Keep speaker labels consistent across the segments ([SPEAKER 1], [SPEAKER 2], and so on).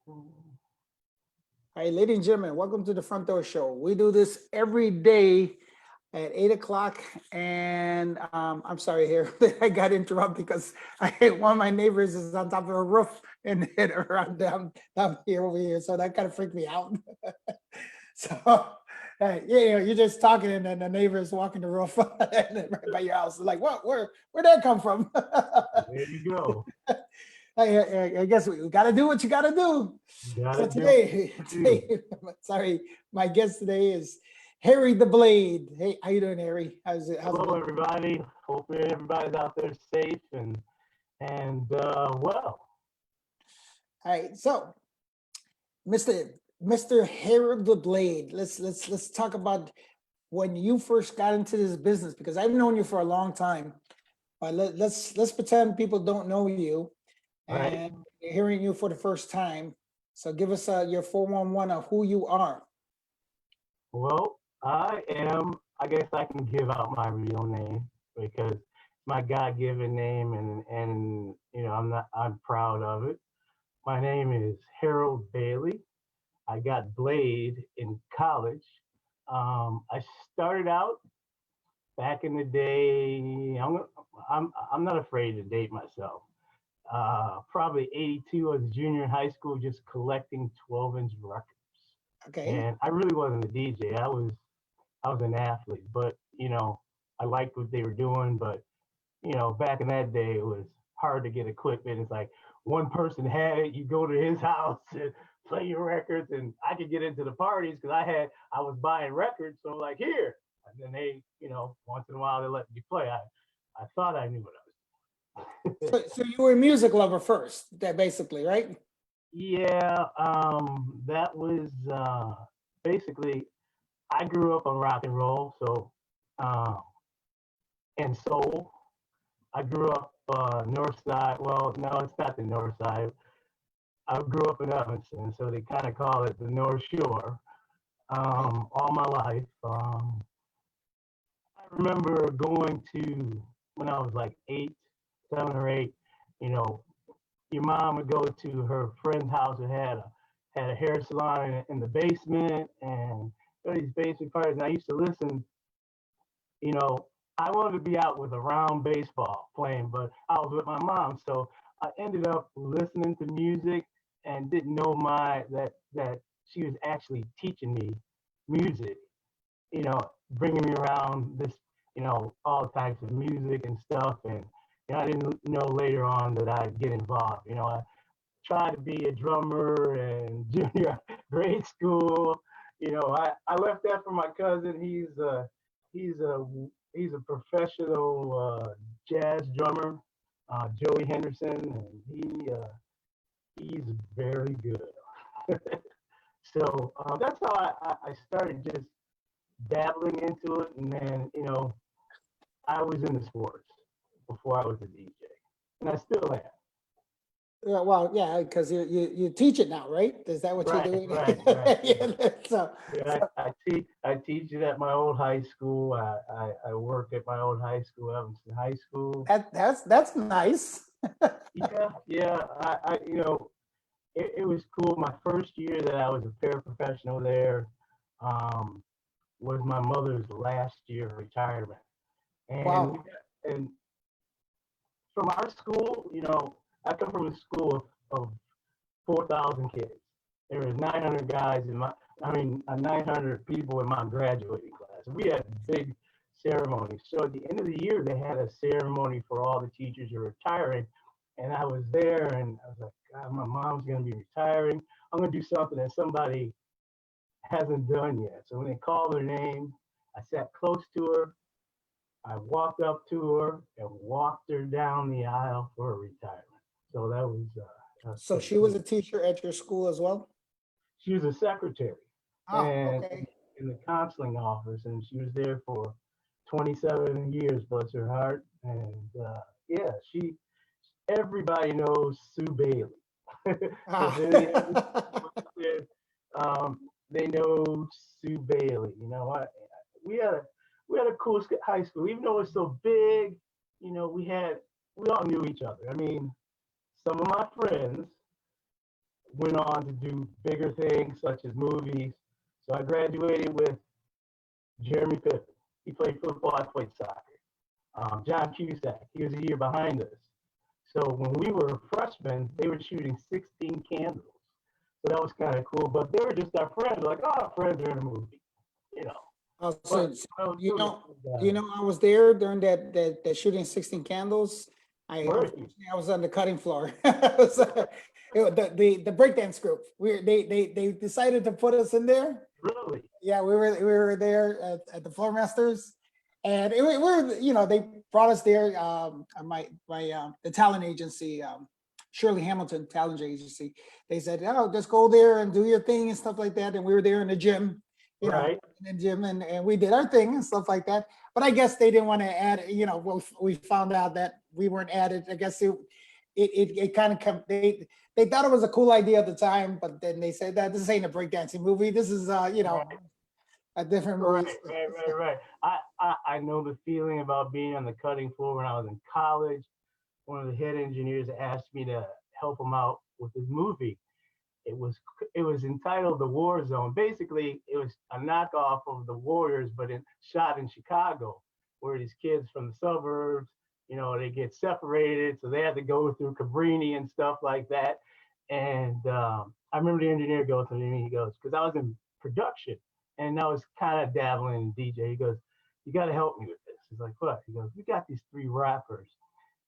[SPEAKER 1] Hi, ladies and gentlemen, welcome to the Front Door Show. We do this every day at 8 o'clock. And I'm sorry here, I got interrupted because one of my neighbors is on top of a roof and hit around down here over here. So that kind of freaked me out. So, you're just talking and then the neighbor is walking the roof right by your house. Like, what? Where'd that come from?
[SPEAKER 2] There you go.
[SPEAKER 1] I guess we got to do what you got to do.
[SPEAKER 2] Gotta
[SPEAKER 1] So
[SPEAKER 2] do what you do.
[SPEAKER 1] sorry, my guest today is Harry the Blade. Hey, how you doing, Harry? How's it? How's it
[SPEAKER 2] Hello,
[SPEAKER 1] been?
[SPEAKER 2] everybody. Hopefully, everybody's out there safe and well.
[SPEAKER 1] All right, so Mr. Harry the Blade. Let's talk about when you first got into this business because I've known you for a long time. But let's pretend people don't know you
[SPEAKER 2] Right.
[SPEAKER 1] and they're hearing you for the first time. So give us your 411 of who you are.
[SPEAKER 2] Well, I am. I guess I can give out my real name because my God-given name, and I'm not. I'm proud of it. My name is Harold Bailey. I got Blade in college. I started out back in the day. I'm not afraid to date myself. Probably 82. I was a junior in high school, just collecting 12-inch records.
[SPEAKER 1] Okay.
[SPEAKER 2] And I really wasn't a DJ. I was an athlete, but I liked what they were doing. But back in that day, it was hard to get equipment. It's like one person had it. You go to his house and play your records, and I could get into the parties because I was buying records. So I'm like, here, and then they, once in a while they let me play. I thought I knew what I was doing.
[SPEAKER 1] So you were a music lover first, that basically, right?
[SPEAKER 2] Yeah, that was basically. I grew up on rock and roll, so uh, and soul. I grew up North Side. Well, no, it's not the North Side. I grew up in Evanston, so they kind of call it the North Shore.
[SPEAKER 1] Right.
[SPEAKER 2] All my life, I remember going to when I was like 8, 7 or 8. You know, your mom would go to her friend's house who had a hair salon in the basement and these basement parties. And I used to listen. You know, I wanted to be out with a round baseball playing, but I was with my mom, so I ended up listening to music and didn't know that she was actually teaching me music. You know, bringing me around this, all types of music and stuff, and I didn't know later on that I'd get involved. I tried to be a drummer in junior grade school. I left that for my cousin. He's a he's a professional jazz drummer, Joey Henderson, and he's very good. So that's how I started just dabbling into it, and then I was in the sports before I was a DJ, and I still am.
[SPEAKER 1] Well, yeah, because you teach it now, right? Is that what you're
[SPEAKER 2] Right,
[SPEAKER 1] doing?
[SPEAKER 2] right, right. Yeah.
[SPEAKER 1] Yeah, so,
[SPEAKER 2] Yeah,
[SPEAKER 1] so
[SPEAKER 2] I teach it at my old high school. I work at my old high school, Evanston High School.
[SPEAKER 1] that's nice.
[SPEAKER 2] Yeah, yeah. It was cool. My first year that I was a paraprofessional there um, was my mother's last year of retirement, and
[SPEAKER 1] Wow.
[SPEAKER 2] and from our school, I come from a school of 4,000 kids. There was 900 guys in my, 900 people in my graduating class. We had big ceremonies. So at the end of the year, they had a ceremony for all the teachers who are retiring. And I was there and I was like, God, my mom's going to be retiring. I'm going to do something that somebody hasn't done yet. So when they called her name, I sat close to her. I walked up to her and walked her down the aisle for her retirement. So that was
[SPEAKER 1] So
[SPEAKER 2] pretty
[SPEAKER 1] she was
[SPEAKER 2] cool.
[SPEAKER 1] a teacher at your school as well?
[SPEAKER 2] She was a secretary
[SPEAKER 1] Ah,
[SPEAKER 2] and
[SPEAKER 1] okay.
[SPEAKER 2] in the counseling office, and she was there for 27 years, bless her heart. And yeah, everybody knows Sue Bailey. So if
[SPEAKER 1] Ah.
[SPEAKER 2] any out there, they know Sue Bailey. We had a we had a cool high school, even though it's so big. We all knew each other. I mean, some of my friends went on to do bigger things such as movies. So I graduated with Jeremy Pippen. He played football, I played soccer. John Cusack, he was a year behind us. So when we were freshmen, they were shooting 16 candles. So that was kind of cool, but they were just our friends. Like, oh, our friends are in a movie, you know.
[SPEAKER 1] So,
[SPEAKER 2] But
[SPEAKER 1] you know, I was there during that shooting 16 candles.
[SPEAKER 2] Were you?
[SPEAKER 1] Unfortunately, I was on the cutting floor. The breakdance group. They decided to put us in there.
[SPEAKER 2] Really?
[SPEAKER 1] Yeah, we were there at the Floor Masters, and we were, they brought us there. The talent agency, Shirley Hamilton talent agency. They said, "Oh, just go there and do your thing and stuff like that." And we were there in the gym,
[SPEAKER 2] Right.
[SPEAKER 1] in the gym, and we did our thing and stuff like that. But I guess they didn't want to add. We found out that we weren't added. I guess it kind of come. They thought it was a cool idea at the time, but then they said that this ain't a breakdancing movie. This is
[SPEAKER 2] Right.
[SPEAKER 1] a different
[SPEAKER 2] Right,
[SPEAKER 1] movie.
[SPEAKER 2] right. I know the feeling about being on the cutting floor when I was in college. One of the head engineers asked me to help him out with his movie. It was entitled The War Zone. Basically, it was a knockoff of The Warriors, but shot in Chicago, where these kids from the suburbs, they get separated, so they had to go through Cabrini and stuff like that. And I remember the engineer goes to me, he goes, because I was in production and I was kind of dabbling in DJ. He goes, "You got to help me with this." He's like, "What?" He goes, "We got these 3 rappers."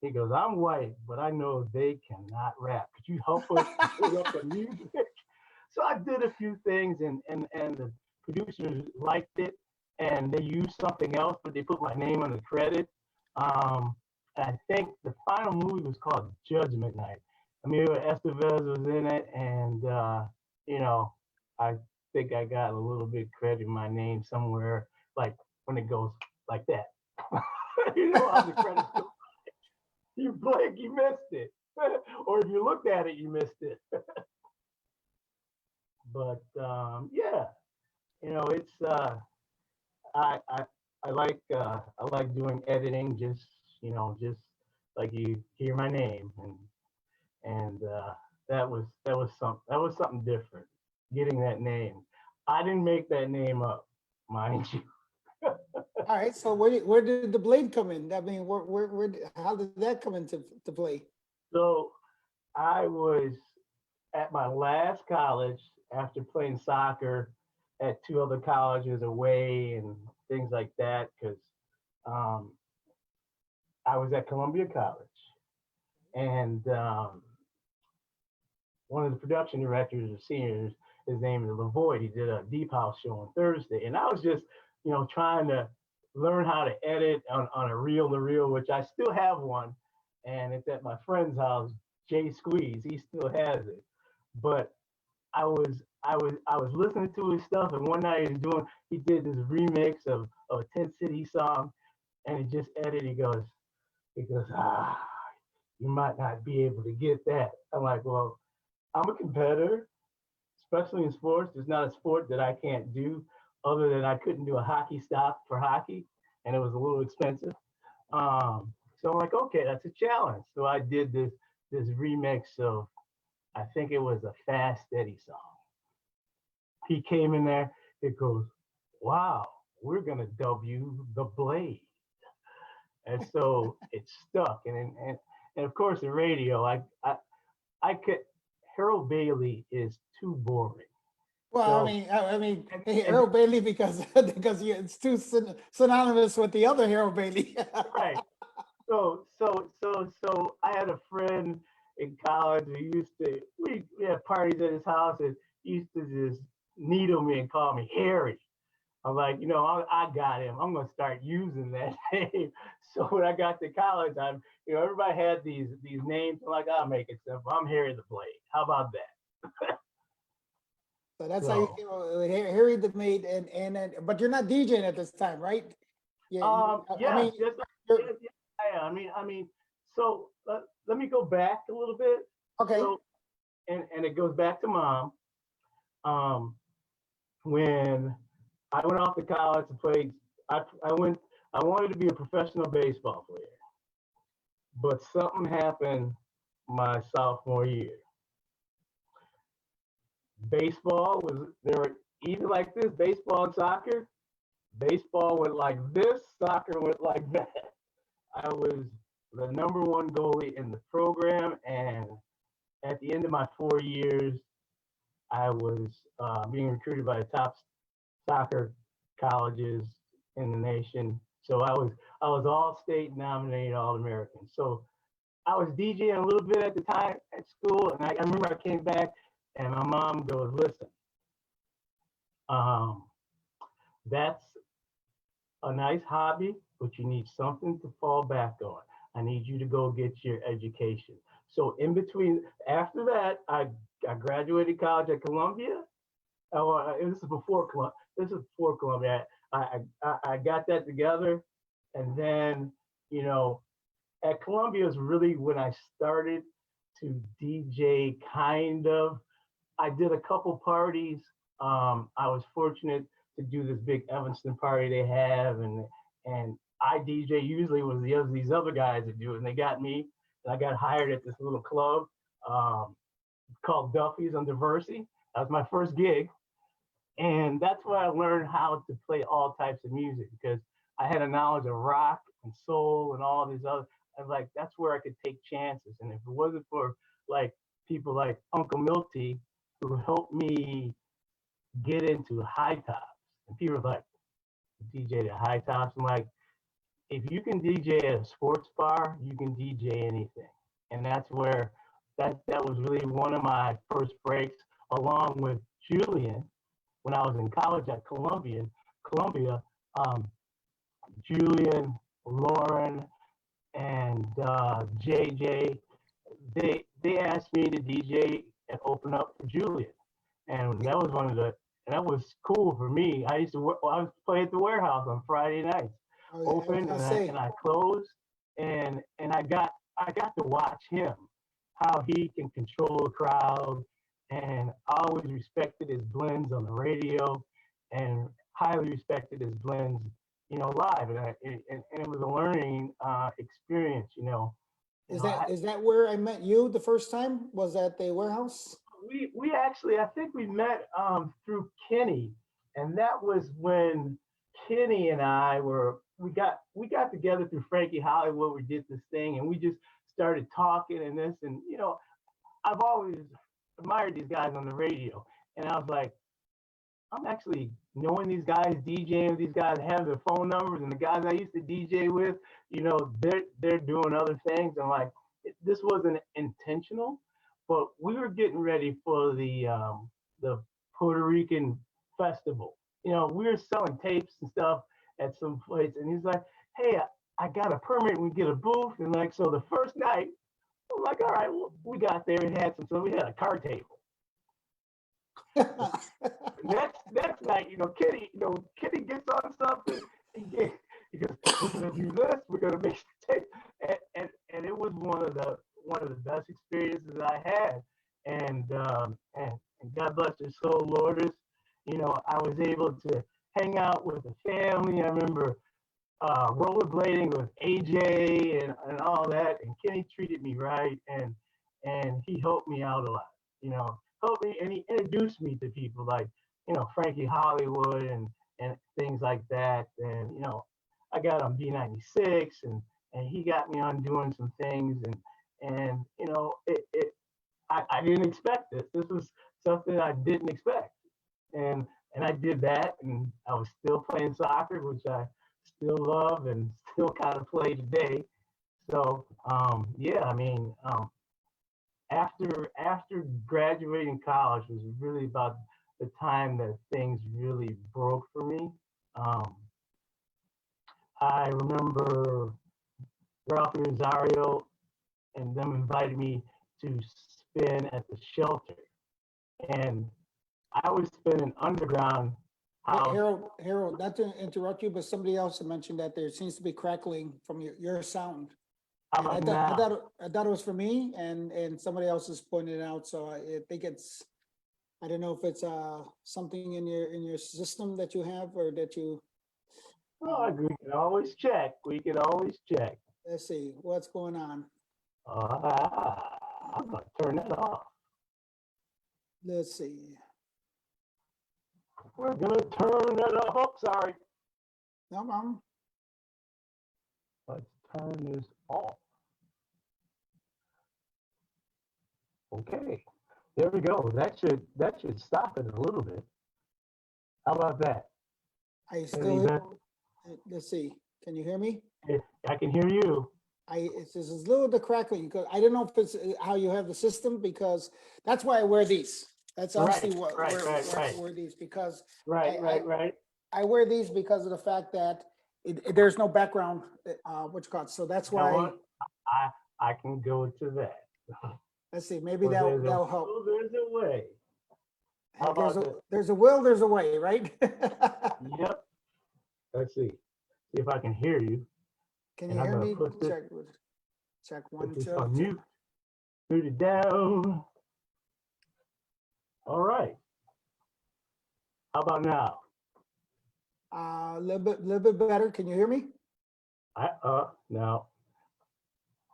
[SPEAKER 2] He goes, "I'm white, but I know they cannot rap. Could you help us put up the music?" So I did a few things, and the producers liked it, and they used something else, but they put my name on the credit. I think the final movie was called Judgment Night. Emilio Estevez was in it, and I think I got a little bit credit in my name somewhere, like when it goes like that. You know how the credits go. You blink, you missed it. Or if you looked at it, you missed it. But yeah, it's I like doing editing, just like you hear my name, and that was something different, getting that name. I didn't make that name up, mind you.
[SPEAKER 1] All right. So where did the blade come in? I mean, how did that come into to play?
[SPEAKER 2] So I was at my last college after playing soccer at 2 other colleges away and things like that, because um, I was at Columbia College, and one of the production directors or seniors, his name is LaVoy. He did a Deep House show on Thursday, and I was just, trying to learn how to edit on a reel-to-reel, which I still have one, and it's at my friend's house, Jay Squeeze. He still has it, but I was listening to his stuff, and one night he did this remix of a 10 City song, and he just edited. He goes, you might not be able to get that. I'm like, well, I'm a competitor, especially in sports. There's not a sport that I can't do, other than I couldn't do a hockey stop for hockey, and it was a little expensive. So I'm like, okay, that's a challenge. So I did this remix of, I think it was a Fast Eddie song. He came in there, it goes, "Wow, we're gonna dub you the Blade." And so it stuck. And of course the radio, I could, Harold Bailey is too boring.
[SPEAKER 1] Well,
[SPEAKER 2] So
[SPEAKER 1] I mean,
[SPEAKER 2] and
[SPEAKER 1] Harold Bailey because it's too synonymous with the other Harold Bailey.
[SPEAKER 2] right. So I had a friend in college who we had parties at his house, and he used to just needle me and call me Harry. I'm like, I got him. I'm gonna start using that name. So when I got to college, everybody had these names. I'm like, I'll make it simple. I'm Harry the Blade. How about that?
[SPEAKER 1] So that's how you came up with Harry the Maid, but you're not DJing at this time, right? Yeah,
[SPEAKER 2] yes, yes, I am. So let me go back a little bit.
[SPEAKER 1] Okay.
[SPEAKER 2] So, and it goes back to Mom. When I went off to college to play, I wanted to be a professional baseball player, but something happened my sophomore year. Baseball was, they were either like this, baseball and soccer. Baseball went like this, soccer went like that. I was the number one goalie in the program, and at the end of my 4 years, I was being recruited by the top soccer colleges in the nation. So I was all state nominated All American. So I was DJing a little bit at the time at school, and I remember I came back and my mom goes, "Listen, um, that's a nice hobby, but you need something to fall back on. I need you to go get your education." So in between, after that, I graduated college at Columbia. Oh, this is before Columbia. This is before Columbia. I got that together, and then you know, at Columbia is really when I started to DJ. Kind of, I did a couple parties. I was fortunate to do this big Evanston party they have, and I DJ usually was these other guys that do it, and they got me, and I got hired at this little club um, called Duffy's on Diversey. That was my first gig, and that's where I learned how to play all types of music because I had a knowledge of rock and soul and all these other. I was like, that's where I could take chances, and if it wasn't for like people like Uncle Milty who helped me get into high tops. And people are like, DJ at high tops. I'm like, if you can DJ at a sports bar, you can DJ anything. And that's where that was really one of my first breaks, along with Julian, when I was in college at Columbia, um, Julian, Lauren, and JJ, they asked me to DJ and open up for Julian. And that was and that was cool for me. I was playing at the warehouse on Friday nights,
[SPEAKER 1] Oh, yeah,
[SPEAKER 2] open, and I closed, and I got to watch him, how he can control a crowd, and I always respected his blends on the radio, and highly respected his blends, live, and it was a learning experience,
[SPEAKER 1] Is that where I met you the first time? Was at the warehouse?
[SPEAKER 2] we actually, I think we met through Kenny, and that was when Kenny and I we got together through Frankie Hollywood. We did this thing, and we just started talking and this, and I've always admired these guys on the radio, and I was like, I'm actually knowing these guys, DJing, these guys have their phone numbers, and the guys I used to DJ with, they're doing other things. And like, this wasn't intentional, but we were getting ready for the Puerto Rican festival. We were selling tapes and stuff at some place, and he's like, "Hey, I got a permit. We get a booth." And like, so the first night, I'm like, "All right, well, we got there and had some. So we had a card table." Next night, Kenny gets on something. He goes, "We're gonna do this. We're gonna make tape," and it was one of the best experiences I had. And God bless his soul, Lourdes. I was able to hang out with the family. I remember rollerblading with AJ and all that. And Kenny treated me right, and he helped me out a lot. Helped me, and he introduced me to people like Frankie Hollywood and things like that. And I got on B96, and he got me on doing some things, and I didn't expect this. This was something I didn't expect, and I did that, and I was still playing soccer, which I still love and still kind of play today. So yeah, I mean, after graduating college was really about the time that things really broke for me. Um, I remember Ralph Rosario and them invited me to spin at the shelter, and I was spinning underground house.
[SPEAKER 1] Harold, not to interrupt you, but somebody else mentioned that there seems to be crackling from your sound. And I thought it was for me, and somebody else is pointing it out. So I think I don't know if it's something in your system that you have or that you.
[SPEAKER 2] Oh, we can always check. We can always check.
[SPEAKER 1] Let's see what's going on.
[SPEAKER 2] I'm gonna turn that off.
[SPEAKER 1] Let's see.
[SPEAKER 2] We're gonna turn that up. Oh, sorry.
[SPEAKER 1] No problem.
[SPEAKER 2] Let's turn this off. Okay. There we go. That should stop it a little bit. How about that?
[SPEAKER 1] I
[SPEAKER 2] Any
[SPEAKER 1] still,
[SPEAKER 2] better?
[SPEAKER 1] let's see, can you hear me?
[SPEAKER 2] I can hear you.
[SPEAKER 1] It's just a little bit crackling because I don't know if it's how you have the system because that's why I wear these. That's honestly what
[SPEAKER 2] Right,
[SPEAKER 1] where
[SPEAKER 2] right,
[SPEAKER 1] why I
[SPEAKER 2] right.
[SPEAKER 1] wear these because
[SPEAKER 2] Right,
[SPEAKER 1] I-
[SPEAKER 2] right.
[SPEAKER 1] I wear these because of the fact that there's no background, what you call it. So that's
[SPEAKER 2] You know
[SPEAKER 1] why,
[SPEAKER 2] what? I can go to that.
[SPEAKER 1] let's see, maybe
[SPEAKER 2] Well,
[SPEAKER 1] that'll help.
[SPEAKER 2] there's a way. How
[SPEAKER 1] Hey,
[SPEAKER 2] about this?
[SPEAKER 1] there's a will, there's a way, right?
[SPEAKER 2] Yep. Let's see. See if I can hear you.
[SPEAKER 1] Can you
[SPEAKER 2] And I'm
[SPEAKER 1] hear
[SPEAKER 2] gonna
[SPEAKER 1] me?
[SPEAKER 2] put this
[SPEAKER 1] Check
[SPEAKER 2] put
[SPEAKER 1] one,
[SPEAKER 2] this
[SPEAKER 1] two.
[SPEAKER 2] on mute. Mute it down. All right. How about now?
[SPEAKER 1] A little bit better. Can you hear me?
[SPEAKER 2] No.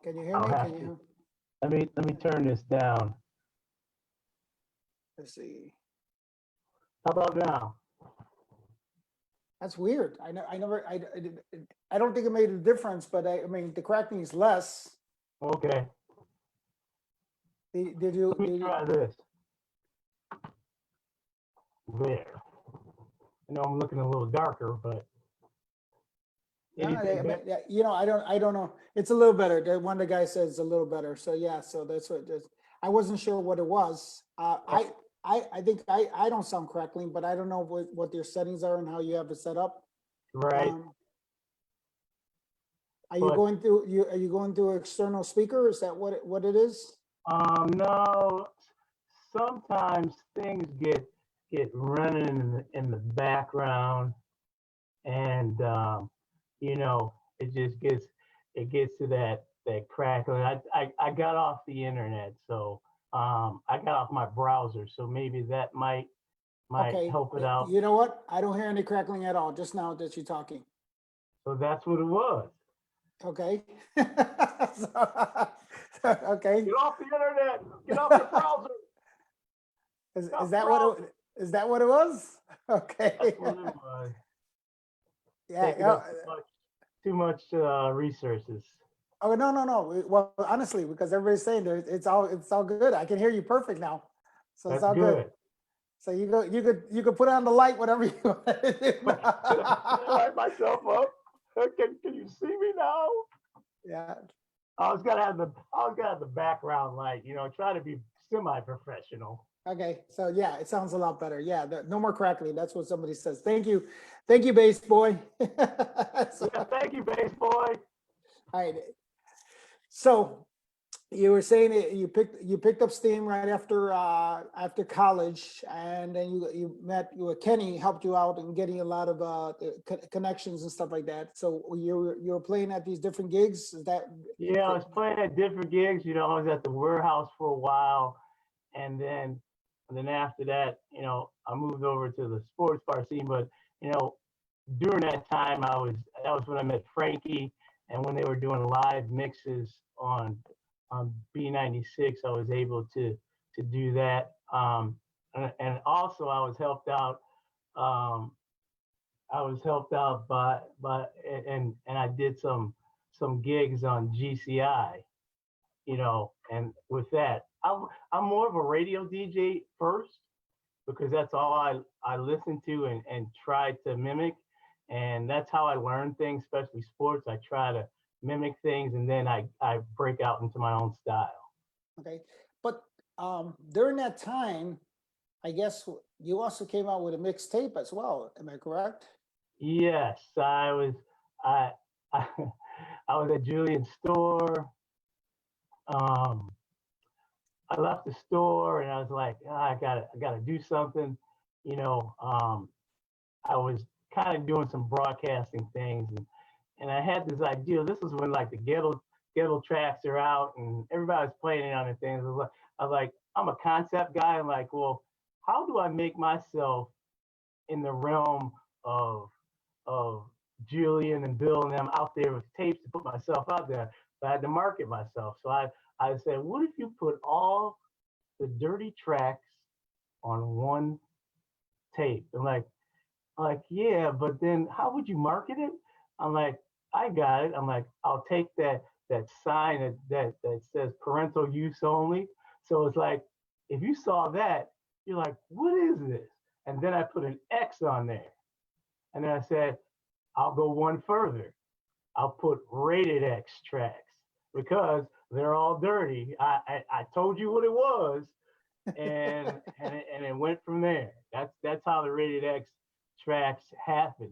[SPEAKER 1] Can you hear
[SPEAKER 2] I'll
[SPEAKER 1] me?
[SPEAKER 2] have
[SPEAKER 1] Can
[SPEAKER 2] to.
[SPEAKER 1] you?
[SPEAKER 2] Let me turn this down.
[SPEAKER 1] Let's see.
[SPEAKER 2] How about now?
[SPEAKER 1] That's weird. I don't think it made a difference, but I mean, the cracking is less.
[SPEAKER 2] Okay.
[SPEAKER 1] Did you,
[SPEAKER 2] Let me try this. There. I know I'm looking a little darker, but anything better?
[SPEAKER 1] yeah, I don't know. It's a little better. One of the guys says it's a little better. So yeah, so that's what it is. I wasn't sure what it was. I think I don't sound crackling, but I don't know what your settings are and how you have it set up.
[SPEAKER 2] Right.
[SPEAKER 1] Are you
[SPEAKER 2] But-
[SPEAKER 1] going through external speaker? Is that what it is?
[SPEAKER 2] No. Sometimes things get running in the background, and it just gets to that crackling. I got off the internet, so I got off my browser, so maybe that might
[SPEAKER 1] Okay.
[SPEAKER 2] help it out.
[SPEAKER 1] You know what? I don't hear any crackling at all, just now that you're talking.
[SPEAKER 2] So that's what it was.
[SPEAKER 1] Okay. Okay.
[SPEAKER 2] Get off the internet. Get off your browser.
[SPEAKER 1] Is that what it was? Okay.
[SPEAKER 2] That's what it was.
[SPEAKER 1] Yeah.
[SPEAKER 2] Taking up too much resources.
[SPEAKER 1] Oh, no. Well, honestly, because everybody's saying it's all good. I can hear you perfect now. So it's
[SPEAKER 2] That's
[SPEAKER 1] all good.
[SPEAKER 2] good.
[SPEAKER 1] So you could put on the light, whatever you want to do.
[SPEAKER 2] Light myself up. Can you see me now?
[SPEAKER 1] Yeah.
[SPEAKER 2] I was gonna have the background light, try to be semi-professional.
[SPEAKER 1] Okay. So yeah, it sounds a lot better. Yeah. No more crackling. That's what somebody says. Thank you, bass boy.
[SPEAKER 2] Yeah, thank you, bass boy.
[SPEAKER 1] All right. So you were saying you picked up steam right after college, and then you met Kenny helped you out in getting a lot of connections and stuff like that. So you were playing at these different gigs. Is that?
[SPEAKER 2] Yeah, I was playing at different gigs. I was at the warehouse for a while, and then after that, I moved over to the sports bar scene. But during that time, that was when I met Frankie, and when they were doing live mixes on B96, I was able to do that. And also I was helped out. And I did some gigs on GCI, and with that, I'm more of a radio DJ first, because that's all I listen to and try to mimic. And that's how I learn things, especially sports. I try to mimic things, and then I break out into my own style.
[SPEAKER 1] Okay. But during that time, I guess you also came out with a mixtape as well. Am I correct?
[SPEAKER 2] Yes, I was I at Julian's store. I left the store and I was like, I gotta do something. I was kind of doing some broadcasting things, and I had this idea. This was when like the ghetto tracks are out and everybody's playing it on the things. I was like, I'm a concept guy. I'm like, well, how do I make myself in the realm of Julian and Bill and them out there with tapes to put myself out there? But I had to market myself. So I said, what if you put all the dirty tracks on one tape. I'm like, yeah, but then how would you market it? I'm like, I got it. I'm like, I'll take that sign that says parental use only. So it's like, if you saw that, you're like, what is this? And then I put an X on there. And then I said, I'll go one further. I'll put rated X tracks because they're all dirty. I told you what it was, and it went from there. That's how the rated X tracks happen.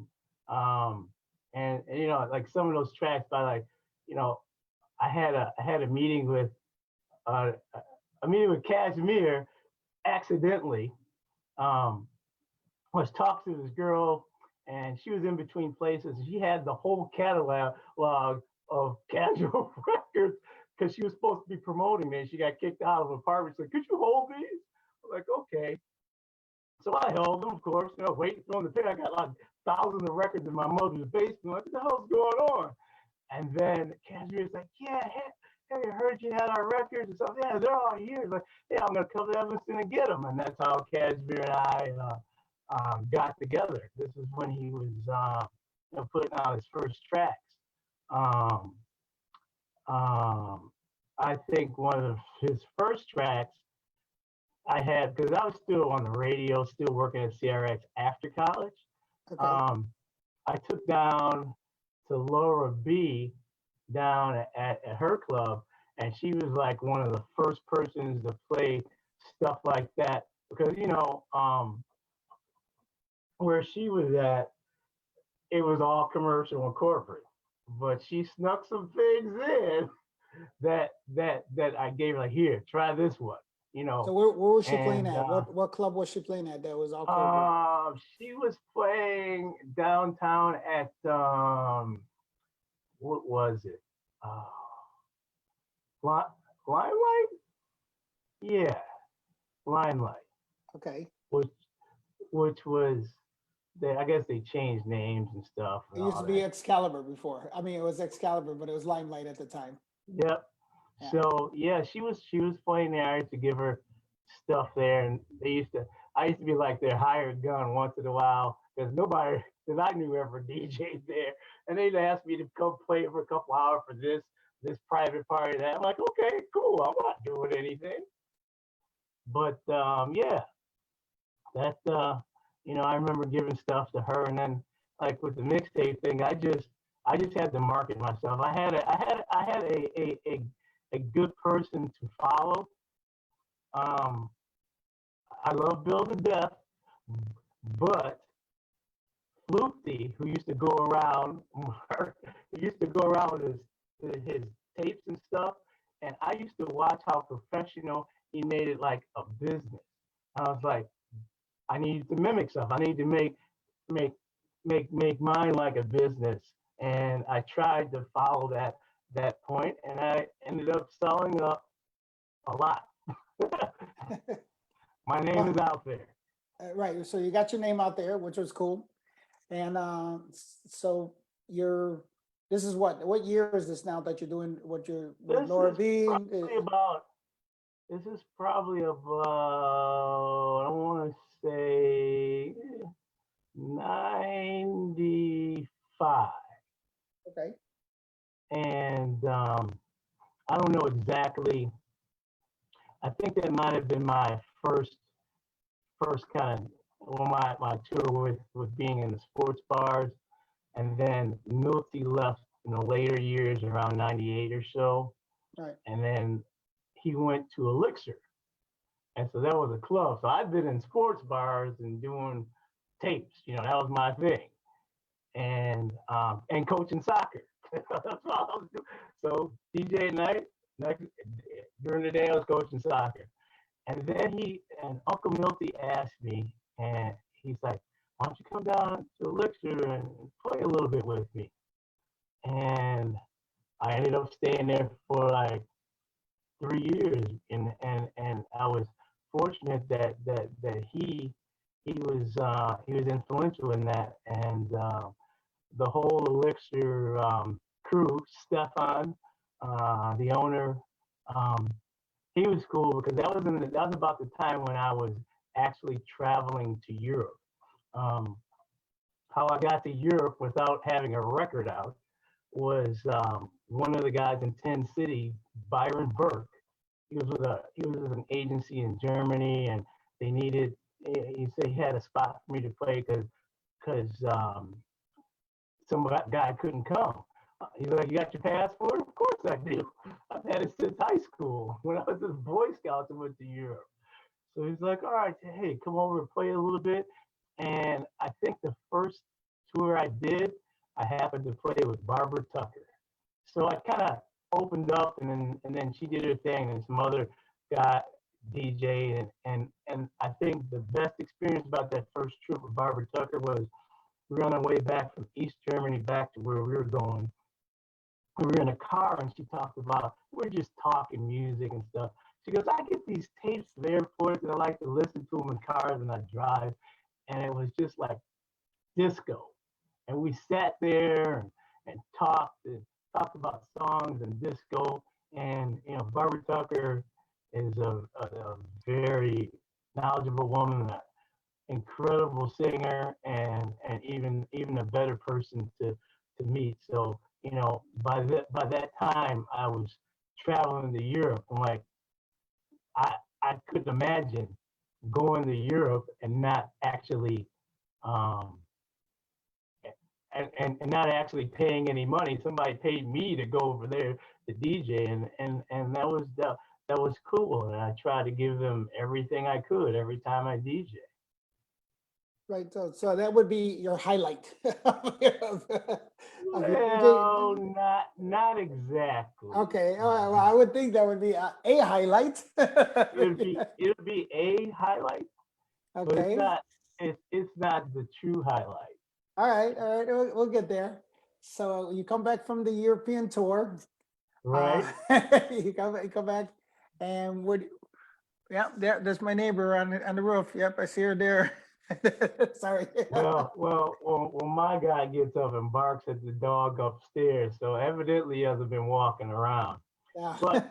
[SPEAKER 2] Um, and like some of those tracks by like, you know, I had a meeting with uh, a meeting with Kashmir accidentally. Um, was talking to this girl, and she was in between places. She had the whole catalog of Casual Records because she was supposed to be promoting it. She got kicked out of the apartment. She's like, "Could you hold these?" I'm like, "Okay." So I held them, of course, waiting for them to pick. I got like thousands of records in my mother's basement. Like, what the hell's going on? And then Cashmere's like, "Yeah, hey, I heard you had our records and stuff. Yeah, they're all here." Like, "Yeah, I'm gonna come to Evanston and get them." And that's how Cashmere and I got together. This is when he was putting out his first tracks. Um, um, I think one of his first tracks I had, because I was still on the radio, still working at CRX after college.
[SPEAKER 1] Okay.
[SPEAKER 2] Um, I took down to Laura B down at her club, and she was like one of the first persons to play stuff like that because where she was at, it was all commercial and corporate. But she snuck some things in that I gave her, like, here, try this one,
[SPEAKER 1] So where was she playing
[SPEAKER 2] and
[SPEAKER 1] at? What club was she playing at that was all corporate?
[SPEAKER 2] she was playing downtown at what was it? Uh, Limelight? Yeah, Limelight,
[SPEAKER 1] Okay.
[SPEAKER 2] which was I guess they changed names and stuff
[SPEAKER 1] It
[SPEAKER 2] and
[SPEAKER 1] used
[SPEAKER 2] all
[SPEAKER 1] to be
[SPEAKER 2] that.
[SPEAKER 1] Excalibur before. I mean, it was Excalibur, but it was Limelight at the time.
[SPEAKER 2] Yep.
[SPEAKER 1] Yeah.
[SPEAKER 2] So yeah, she was playing there. I used to give her stuff there, and I used to be like their hired gun once in a while because nobody, because I knew ever DJ'd there, and they'd ask me to come play for a couple hours for this private party. That I'm like, okay, cool. I'm not doing anything, but yeah, that I remember giving stuff to her, and then like with the mixtape thing, I just had to market myself. I had a good person to follow. Um, I love Bill to death, but Floopy, who used to go around, he used to go around with his tapes and stuff, and I used to watch how professional he made it like a business. I was like, I need to mimic stuff. I need to make make mine like a business, and I tried to follow that point, and I ended up selling a lot. My name is
[SPEAKER 1] Well,
[SPEAKER 2] out there.
[SPEAKER 1] right. So you got your name out there, which was cool. And so you're, this is what year is this now that you're doing what you're with
[SPEAKER 2] This
[SPEAKER 1] Laura
[SPEAKER 2] is
[SPEAKER 1] B?
[SPEAKER 2] probably about. This is probably about. I want to say 95,
[SPEAKER 1] Okay.
[SPEAKER 2] and I don't know exactly. I think that might have been my first kind of, well, my tour with being in the sports bars, and then Milty left in the later years around 98 or so,
[SPEAKER 1] Right.
[SPEAKER 2] and then he went to Elixir, and so that was a club. So I've been in sports bars and doing tapes, that was my thing, and coaching soccer. That's all I was doing. So DJ at night, during the day I was coaching soccer. And then Uncle Milty asked me, and he's like, "Why don't you come down to Elixir and play a little bit with me?" And I ended up staying there for like 3 years, and I was fortunate that he was influential in that, and the whole Elixir crew, Stefan, the owner, um, he was cool because that was about the time when I was actually traveling to Europe. how I got to Europe without having a record out was one of the guys in Tin City, Byron Burke. He was with an agency in Germany, and they needed. He said he had a spot for me to play because some guy couldn't come. He's like, "You got your passport?" Of course I do. I've had it since high school. When I was in Boy Scouts, I went to Europe. So he's like, "All right, hey, come over and play a little bit." And I think the first tour I did, I happened to play with Barbara Tucker. So I kind of opened up, and then she did her thing, and some other guy DJ, and I think the best experience about that first trip with Barbara Tucker was we were on our way back from East Germany back to where we were going. We were in a car, and she talked about we're just talking music and stuff. She goes, "I get these tapes of airports, and I like to listen to them in cars, and I drive." And it was just like disco. And we sat there and talked about songs and disco. And Barbara Tucker is a very knowledgeable woman, an incredible singer, and even a better person to meet. So by that time I was traveling to Europe. I'm like, I couldn't imagine going to Europe and not actually um, and not actually paying any money. Somebody paid me to go over there to DJ, and that was cool. And I tried to give them everything I could every time I DJ.
[SPEAKER 1] Right, so that would be your highlight of your
[SPEAKER 2] Well,
[SPEAKER 1] DJ.
[SPEAKER 2] not exactly.
[SPEAKER 1] Okay, all right, well, I would think that would be a highlight.
[SPEAKER 2] It would be a highlight, but it's
[SPEAKER 1] Okay,
[SPEAKER 2] not. It's not the true highlight,
[SPEAKER 1] all right, we'll get there. So you come back from the European tour, uh,
[SPEAKER 2] right?
[SPEAKER 1] you come back, and yeah, there's my neighbor on the roof. Yep, I see her there. Sorry.
[SPEAKER 2] Well, my guy gets up and barks at the dog upstairs, so evidently he hasn't been walking around.
[SPEAKER 1] Yeah.
[SPEAKER 2] But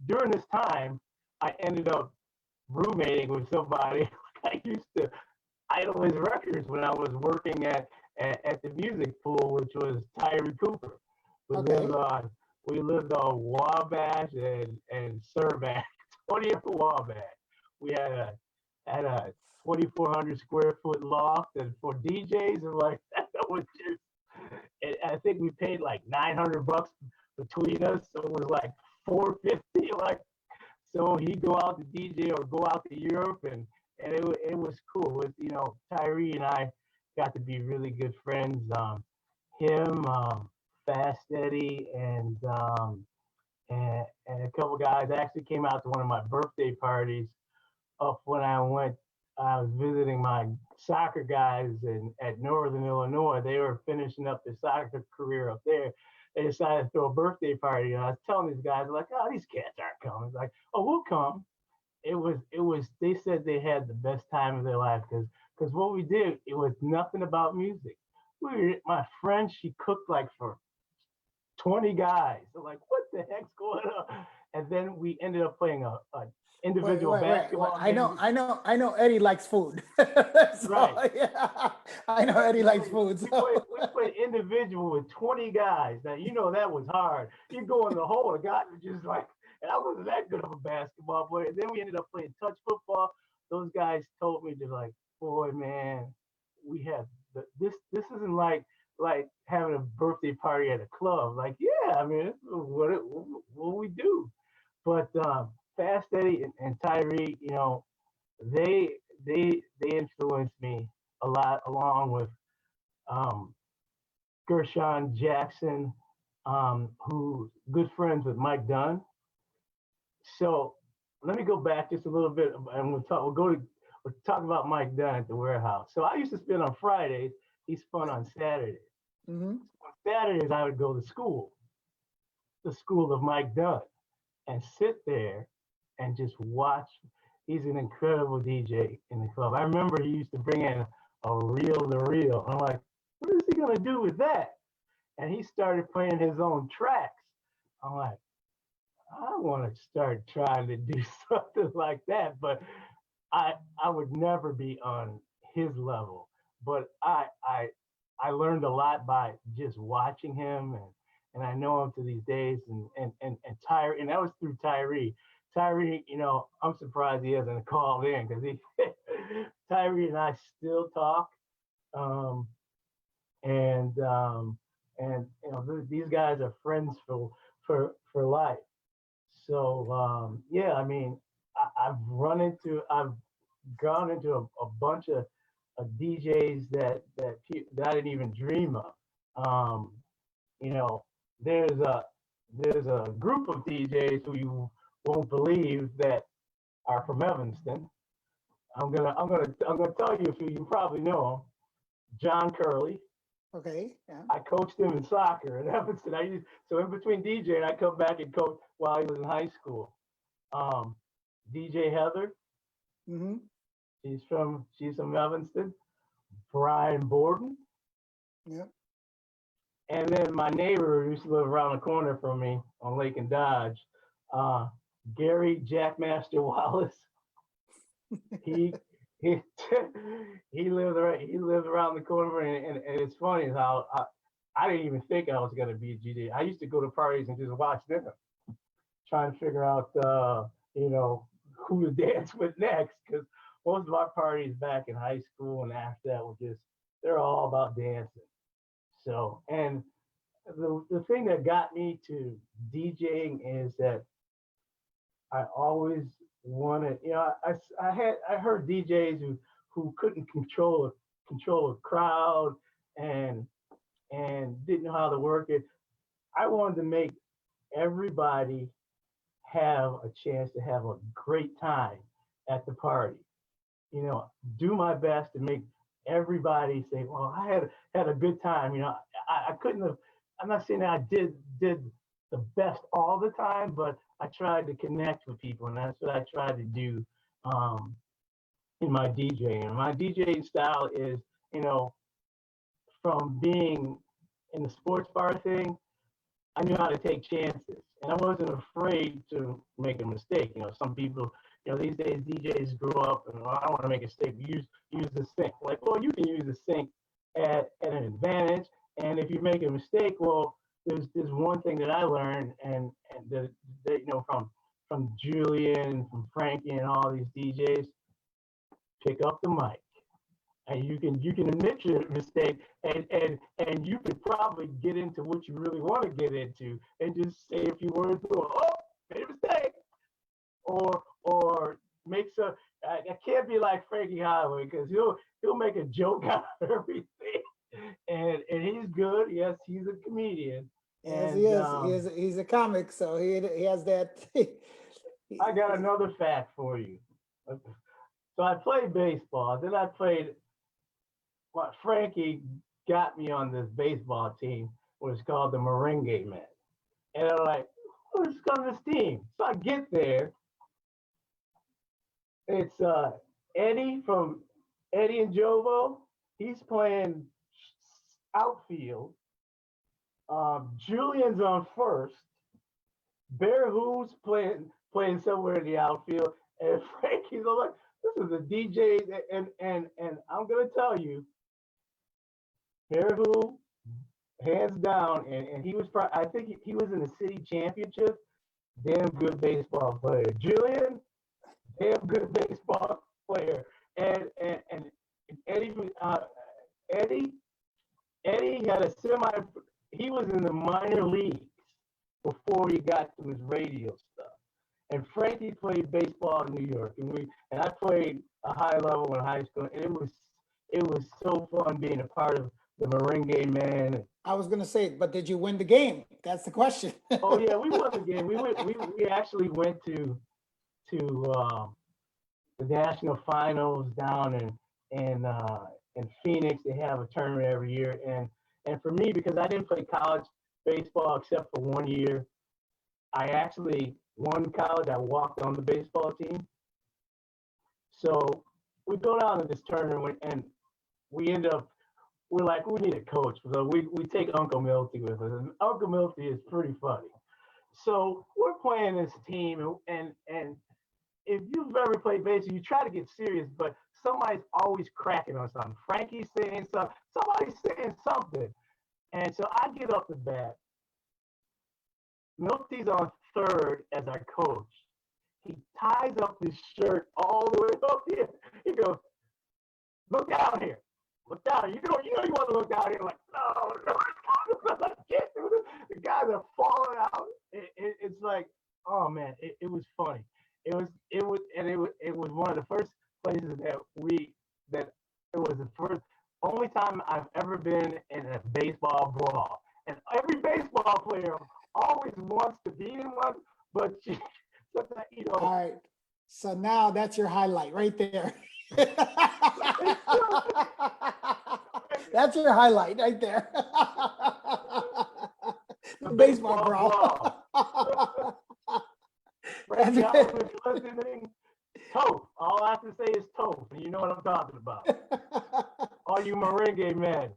[SPEAKER 2] during this time, I ended up roommating with somebody I used to idle his records when I was working at the music pool, which was Tyree Cooper. We
[SPEAKER 1] Okay.
[SPEAKER 2] lived on we lived on Wabash and Survey, 20th Wabash. We had a 2,400 square foot loft, and for DJs, and like that was just. I think we paid like $900 between us, so it was like 450. Like, so he'd go out to DJ or go out to Europe, and it was cool. With Tyree and I got to be really good friends. Him, Fast Eddie, and a couple guys actually came out to one of my birthday parties up when I went. I was visiting my soccer guys at Northern Illinois. They were finishing up their soccer career up there. They decided to throw a birthday party, and I was telling these guys, like, "Oh, these cats aren't coming." It's like, "Oh, we'll come." It was. They said they had the best time of their life because what we did, it was nothing about music. My friend, she cooked like for 20 guys. They're like, "What the heck's going on?" And then we ended up playing a
[SPEAKER 1] Wait,
[SPEAKER 2] individual
[SPEAKER 1] wait.
[SPEAKER 2] basketball
[SPEAKER 1] I know,
[SPEAKER 2] game.
[SPEAKER 1] I know, I know. Eddie likes food,
[SPEAKER 2] Right.
[SPEAKER 1] so yeah, I know Eddie
[SPEAKER 2] We
[SPEAKER 1] likes
[SPEAKER 2] played
[SPEAKER 1] food.
[SPEAKER 2] we played
[SPEAKER 1] So
[SPEAKER 2] we played individual with 20 guys. Now that was hard. You go in the hole, the guy was just like, and I wasn't that good of a basketball player. Then we ended up playing touch football. Those guys told me to like, boy, man, we have this isn't like having a birthday party at a club. Like, yeah, I mean, what we do. But Fast Eddie and Tyree, they they influenced me a lot, along with um, Gershon Jackson, who's good friends with Mike Dunn. So let me go back just a little bit, and we'll talk about Mike Dunn at the warehouse. So I used to spend on Fridays. He spun on Saturdays.
[SPEAKER 1] hmm
[SPEAKER 2] On Saturdays, I would go to school, the school of Mike Dunn, and sit there and just watch. He's an incredible DJ in the club. I remember he used to bring in a reel to reel. I'm like, what is he gonna do with that? And he started playing his own tracks. I'm like, I want to start trying to do something like that, but I would never be on his level. But I learned a lot by just watching him, and I know him to these days. And Tyree, and that was through Tyree. Tyree, I'm surprised he hasn't called in, because he Tyree and I still talk. Um, and these guys are friends for life. So yeah, I mean, I've gone into a bunch of DJs that I didn't even dream of. Um, you know, there's a group of DJs who you won't believe that are from Evanston. I'm gonna tell you a few. You probably know him. John Curley.
[SPEAKER 1] Okay, yeah.
[SPEAKER 2] I coached him in soccer at Evanston. So in between DJ, I come back and coach while he was in high school. Um, DJ Heather,
[SPEAKER 1] Mm-hmm.
[SPEAKER 2] she's from Evanston. Brian Borden,
[SPEAKER 1] Yep.
[SPEAKER 2] and then my neighbor who used to live around the corner from me on Lake and Dodge, uh, Gary Jackmaster Wallace. He he he lived around the corner, and it's funny how I didn't even think I was gonna be a GD. I used to go to parties and just watch them, trying to figure out who to dance with next, because most of our parties back in high school and after that were just, they're all about dancing. So, and the thing that got me to DJing is that I always wanted, I heard DJs who couldn't control a crowd, and didn't know how to work it. I wanted to make everybody have a chance to have a great time at the party. Do my best to make everybody say, "Well, I had a good time." I couldn't have. I'm not saying that I did the best all the time, but I tried to connect with people, and that's what I tried to do um, in my DJing. And my DJing style is, you know, from being in the sports bar thing, I knew how to take chances, and I wasn't afraid to make a mistake. Some people, these days DJs grow up and, "Well, I don't want to make a mistake. Use the sync." Like, well, you can use the sync at an advantage, and if you make a mistake, well, there's one thing that I learned, and from Julian, from Frankie, and all these DJs: pick up the mic, and you can admit your mistake, and you could probably get into what you really want to get into, and just say a few words to them. "Oh, made a mistake," or make some. I can't be like Frankie Highway, because he'll make a joke out of everything, and he's good. Yes, he's a comedian.
[SPEAKER 1] Yes,
[SPEAKER 2] And
[SPEAKER 1] he is. He's a comic, so he has that.
[SPEAKER 2] I got another fact for you. So I played baseball. Then I played. What Frankie got me on this baseball team was called the Merengue Men. And I'm like, "Who's on this team?" So I get there. It's Eddie from Eddie and Jovo. He's playing outfield. Julian's on first. Bear Who's playing somewhere in the outfield. And Frankie's like, "This is a DJ." And I'm gonna tell you, Bear Who, hands down, and he was I think he was in the city championship. Damn good baseball player. Julian, damn good baseball player. And Eddie, Eddie, Eddie had a semi. He was in the minor leagues before he got to his radio stuff. And Frankie played baseball in New York, and I played a high level in high school. And it was so fun being a part of the Merengue Man.
[SPEAKER 1] I was gonna say, but did you win the game? That's the question.
[SPEAKER 2] Oh yeah, we won the game. We actually went to the national finals down in Phoenix. They have a tournament every year, and for me, because I didn't play college baseball except for 1 year, I actually won college. I walked on the baseball team. So we go down to this tournament, and we end up, we're like, we need a coach. So we take Uncle Milty with us, and Uncle Milty is pretty funny. So we're playing this team, and if you've ever played baseball, you try to get serious, but somebody's always cracking on something. Frankie's saying something, somebody's saying something. And so I get up the bat. Milty's on third as our coach. He ties up his shirt all the way up here. He goes, look down here. Look down here. You know you want to look down here. Like, no. I can't do this. The guys are falling out. It's like, oh man, it was funny. It was one of the first places that it was the first only time I've ever been in a baseball brawl. And every baseball player always wants to be in one, but you know.
[SPEAKER 1] All right. So now that's your highlight right there. That's your highlight right there.
[SPEAKER 2] The
[SPEAKER 1] Baseball brawl.
[SPEAKER 2] Frankie, I was listening. Toph. All I have to say is Toph. And you know what I'm talking about. All you merengue men.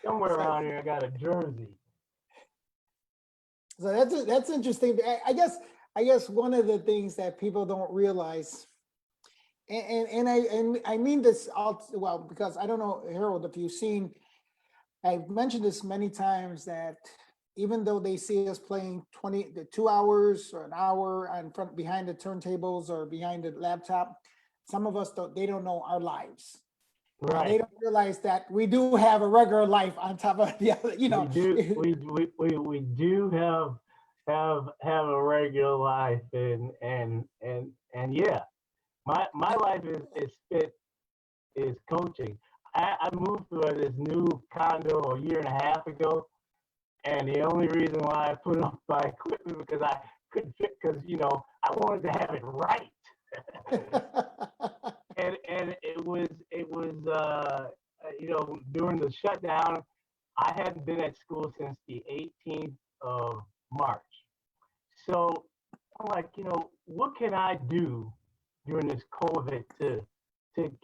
[SPEAKER 2] Somewhere around here, I got a jersey.
[SPEAKER 1] So that's interesting. I guess one of the things that people don't realize, and I mean this well, because I don't know, Harold, if you've seen, I've mentioned this many times that even though they see us playing 2 hours or an hour behind the turntables or behind the laptop, some of us they don't know our lives.
[SPEAKER 2] Right.
[SPEAKER 1] They don't realize that we do have a regular life on top of the other, you know.
[SPEAKER 2] We do have a regular life, and yeah, my life is coaching. I moved to this new condo a year and a half ago, and the only reason why I put up my equipment because I couldn't fit, because I wanted to have it right. and it was during the shutdown, I hadn't been at school since the 18th of March. So I'm like, what can I do during this COVID to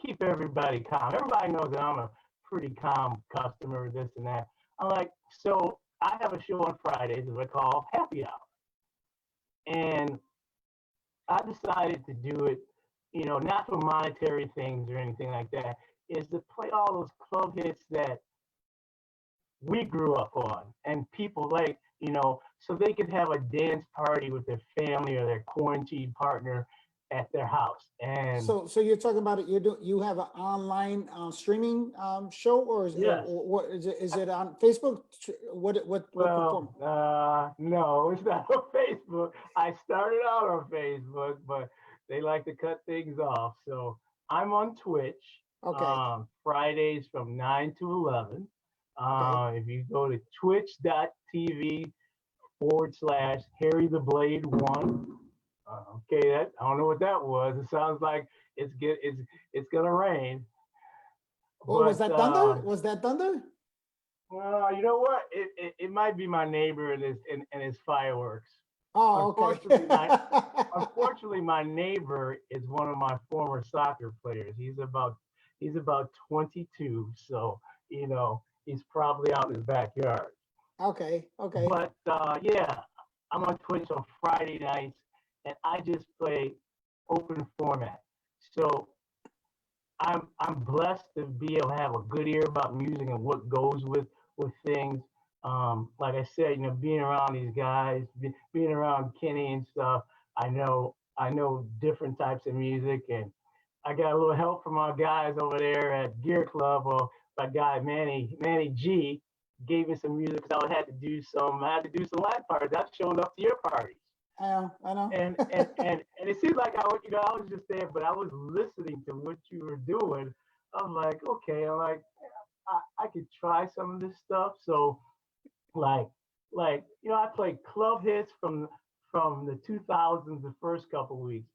[SPEAKER 2] keep everybody calm? Everybody knows that I'm a pretty calm customer, this and that. I'm like, so I have a show on Fridays that I call Happy Hour. And I decided to do it, not for monetary things or anything like that, is to play all those club hits that we grew up on and people like, so they could have a dance party with their family or their quarantine partner at their house. And
[SPEAKER 1] so you're talking about it, you have an online streaming show, or is
[SPEAKER 2] yes.
[SPEAKER 1] what is it? Is it on Facebook? What platform?
[SPEAKER 2] No, it's not on Facebook. I started out on Facebook, but they like to cut things off. So I'm on Twitch.
[SPEAKER 1] Okay.
[SPEAKER 2] Fridays from 9 to 11.
[SPEAKER 1] Okay.
[SPEAKER 2] If you go to twitch.tv/Harry the Blade 1. Okay, I don't know what that was. It sounds like it's gonna rain.
[SPEAKER 1] Oh, was that thunder? Was that thunder?
[SPEAKER 2] Well, you know what? It might be my neighbor and his fireworks.
[SPEAKER 1] Oh, okay.
[SPEAKER 2] Unfortunately, my neighbor is one of my former soccer players. He's about 22, so he's probably out in his backyard.
[SPEAKER 1] Okay.
[SPEAKER 2] But yeah, I'm on Twitch on Friday nights, and I just play open format. So I'm blessed to be able to have a good ear about music and what goes with things. Like I said, being around these guys, being around Kenny and stuff, I know different types of music, and I got a little help from our guys over there at Gear Club. Well, my guy Manny G gave me some music because I had to do some live parties. I've shown up to your parties.
[SPEAKER 1] I know.
[SPEAKER 2] And it seemed like I was just there, but I was listening to what you were doing. I'm like, okay, I could try some of this stuff. So I played club hits from the 2000s, the first couple of weeks.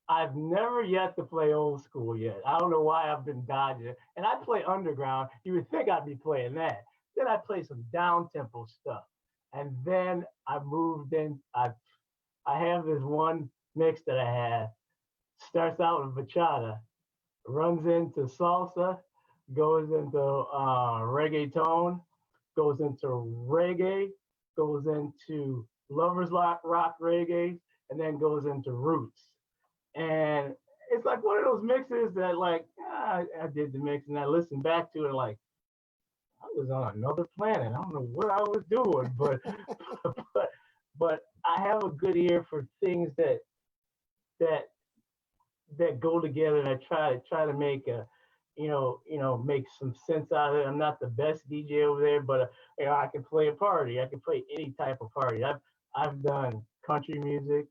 [SPEAKER 2] I've never yet to play old school yet. I don't know why I've been dodging it. And I play underground. You would think I'd be playing that. Then I play some down tempo stuff. And then I moved in. I have this one mix that I have. Starts out with bachata, runs into salsa, goes into reggaeton, goes into reggae, goes into lovers rock reggae, and then goes into roots. And it's like one of those mixes that like I did the mix and I listened back to it like I was on another planet. I don't know what I was doing, but but but I have a good ear for things that that go together, and I try to make a make some sense out of it. I'm not the best DJ over there, but I can play a party. I can play any type of party. I've done country music.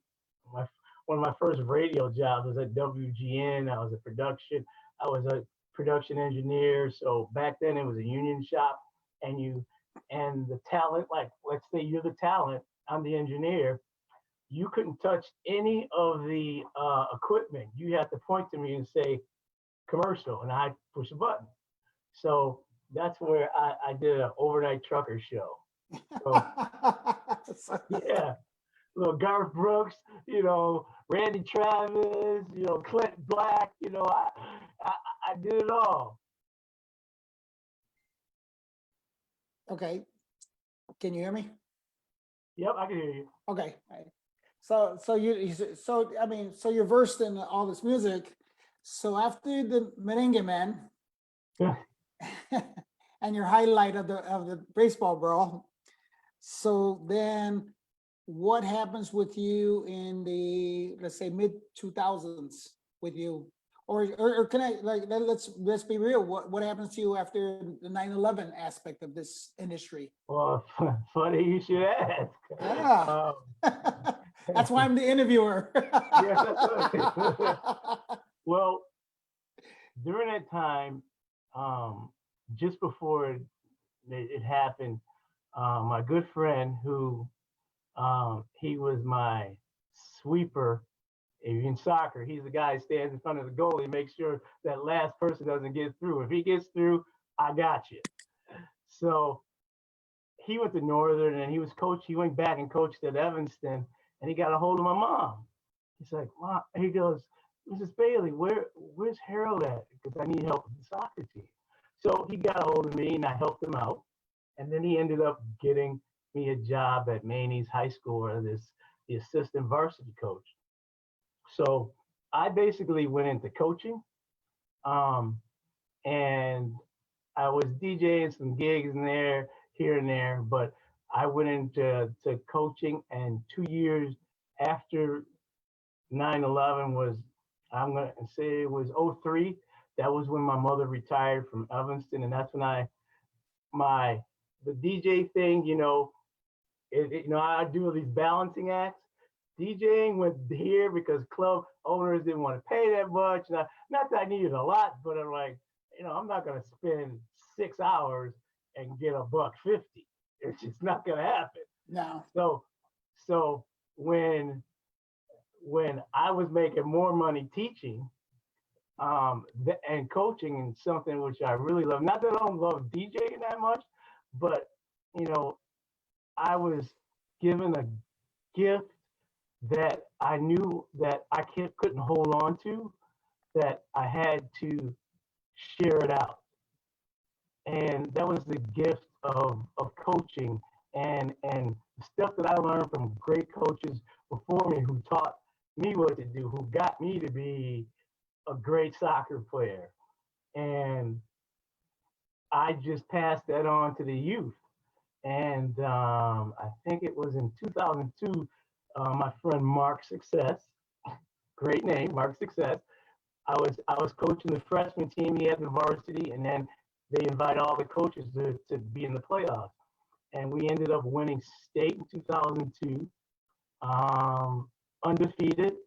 [SPEAKER 2] My One of my first radio jobs was at WGN. I was a production. I was a production engineer. So back then it was a union shop, and the talent, like let's say you're the talent, I'm the engineer, you couldn't touch any of the equipment. You had to point to me and say commercial, and I push a button. So that's where I did an overnight trucker show. So yeah, little Garth Brooks, Randy Travis, Clint Black, I, I did it all.
[SPEAKER 1] Okay. Can you hear me?
[SPEAKER 2] Yep, I can hear you.
[SPEAKER 1] Okay. All right. So you're versed in all this music. So after the Merengue Man
[SPEAKER 2] Yeah.
[SPEAKER 1] and your highlight of the baseball brawl, so then what happens with you in the, let's say, mid 2000s with you? Or can I, like, let's be real. What happens to you after the 9/11 aspect of this industry?
[SPEAKER 2] Well, funny you should ask.
[SPEAKER 1] Yeah. That's why I'm the interviewer.
[SPEAKER 2] Yeah, that's right. Well, during that time, just before it happened, my good friend who he was my sweeper in soccer. He's the guy who stands in front of the goalie, makes sure that last person doesn't get through. If he gets through, I got you. So he went to Northern and he went back and coached at Evanston, and he got a hold of my mom. He's like, Mom, he goes, Mrs. Bailey, where's Harold at? Because I need help with the soccer team. So he got a hold of me and I helped him out. And then he ended up getting me a job at Maney's High School as the assistant varsity coach. So I basically went into coaching, and I was DJing some gigs in there, here and there, but I went into coaching, and 2 years after 9/11 was, I'm gonna say it was '03. That was when my mother retired from Evanston, and that's when the DJ thing, I do all these balancing acts. DJing went here because club owners didn't want to pay that much. Not that I needed a lot, but I'm like, I'm not going to spend 6 hours and get $1.50. It's just not going to happen.
[SPEAKER 1] No.
[SPEAKER 2] So when I was making more money teaching and coaching, and something which I really love, not that I don't love DJing that much, but I was given a gift that I knew that I couldn't hold on to, that I had to share it out. And that was the gift of coaching and stuff that I learned from great coaches before me, who taught me what to do, who got me to be a great soccer player. And I just passed that on to the youth. And I think it was in 2002, my friend Mark Success, great name, Mark Success. I was coaching the freshman team. He had the varsity, and then they invite all the coaches to be in the playoffs. And we ended up winning state in 2002, undefeated,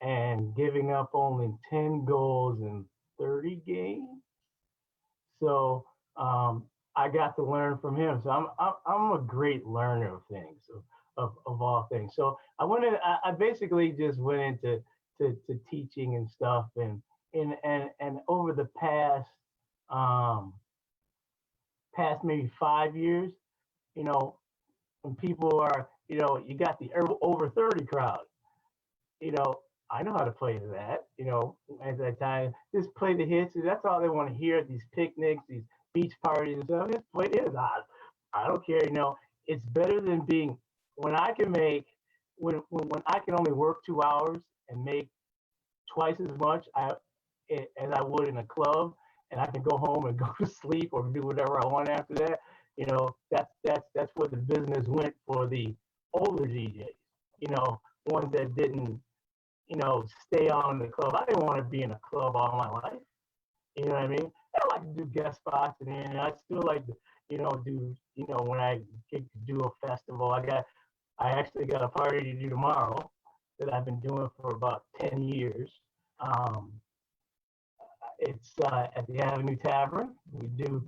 [SPEAKER 2] and giving up only 10 goals in 30 games. So I got to learn from him. So I'm a great learner of things, of all things. So I basically just went into to teaching and stuff, and over the past maybe 5 years, when people are, you got the over 30 crowd, I know how to play to that, at that time. Just play the hits. That's all they want to hear at these picnics, these beach parties and stuff. Just play the hits. I don't care, it's better than being, when I can make, when I can only work 2 hours and make twice as much as I would in a club, and I can go home and go to sleep or do whatever I want after that. You know, that's what the business went for the older DJs. You know, ones that didn't, you know, stay on the club. I didn't want to be in a club all my life. You know what I mean? I like to do guest spots, and I still like to, you know, do, you know, when I get to do a festival. I actually got a party to do tomorrow that I've been doing for about 10 years. Um, it's at the Avenue Tavern. We do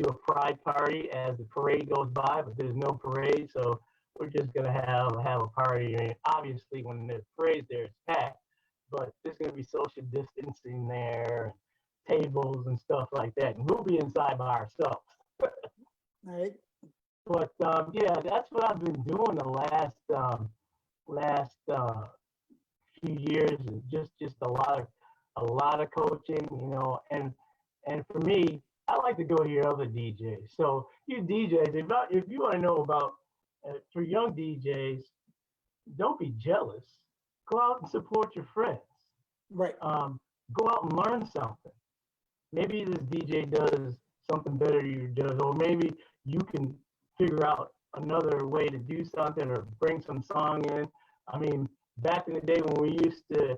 [SPEAKER 2] a pride party as the parade goes by, but there's no parade, so we're just gonna have a party. I mean, obviously, when the parade's there, it's packed, but there's gonna be social distancing there, tables and stuff like that, and we'll be inside by ourselves.
[SPEAKER 1] All right.
[SPEAKER 2] But yeah, that's what I've been doing the last few years, and just a lot of coaching, you know, and for me, I like to go hear other DJs. So you DJs, if you want to know about for young DJs, don't be jealous. Go out and support your friends.
[SPEAKER 1] Right.
[SPEAKER 2] Go out and learn something. Maybe this DJ does something better you does, or maybe you can figure out another way to do something or bring some song in. I mean, back in the day when we used to,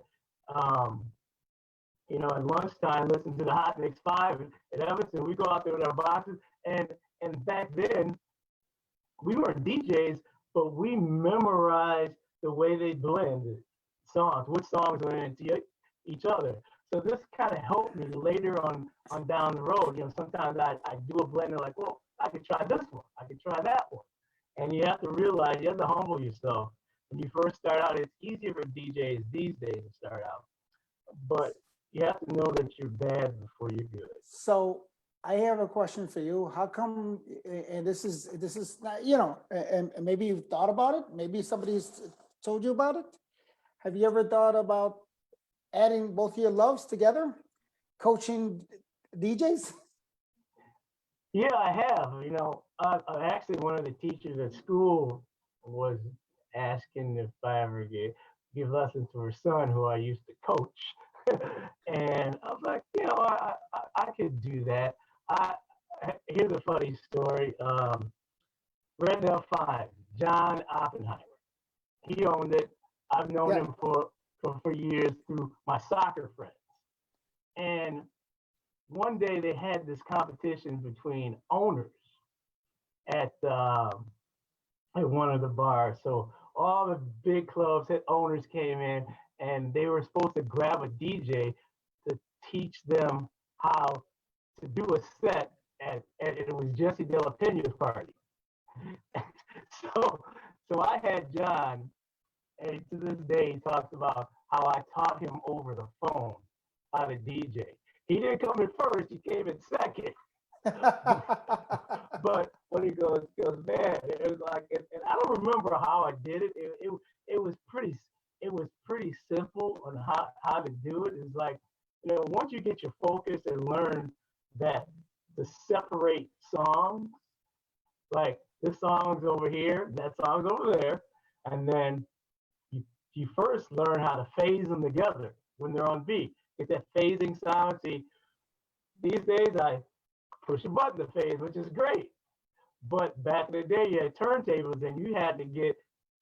[SPEAKER 2] you know, at lunchtime, listen to the Hot Mix 5 at Evanston, we go out there with our boxes, and back then we weren't DJs, but we memorized the way they blended songs, which songs went into each other. So this kind of helped me later on down the road. You know, sometimes I do a blend and like, well, I could try this one, I could try that one. And you have to realize, you have to humble yourself. When you first start out, it's easier for DJs these days to start out. But you have to know that you're bad before you're good.
[SPEAKER 1] So I have a question for you. How come, and this is not, you know, and maybe you've thought about it, maybe somebody's told you about it. Have you ever thought about adding both your loves together, coaching DJs?
[SPEAKER 2] Yeah, I have. You know, actually, one of the teachers at school was asking if I ever give lessons to her son, who I used to coach. And I was like, you know, I could do that. I Here's a funny story. Red Bell 5, John Oppenheimer. He owned it. I've known
[SPEAKER 1] Yeah.
[SPEAKER 2] him for years through my soccer friends. And one day they had this competition between owners at one of the bars. So all the big clubs had owners came in, and they were supposed to grab a DJ to teach them how to do a set at it was Jesse De La Pena's party. so I had John, and to this day he talks about how I taught him over the phone how to DJ. He didn't come in first, he came in second. But when he goes, man, it was like, and I don't remember how I did it. It was pretty simple on how to do it. It's like, you know, once you get your focus and learn that to separate songs, like this song's over here, that song's over there, and then you first learn how to phase them together when they're on beat. Get that phasing sound. See, these days I push a button to phase, which is great. But back in the day, you had turntables and you had to get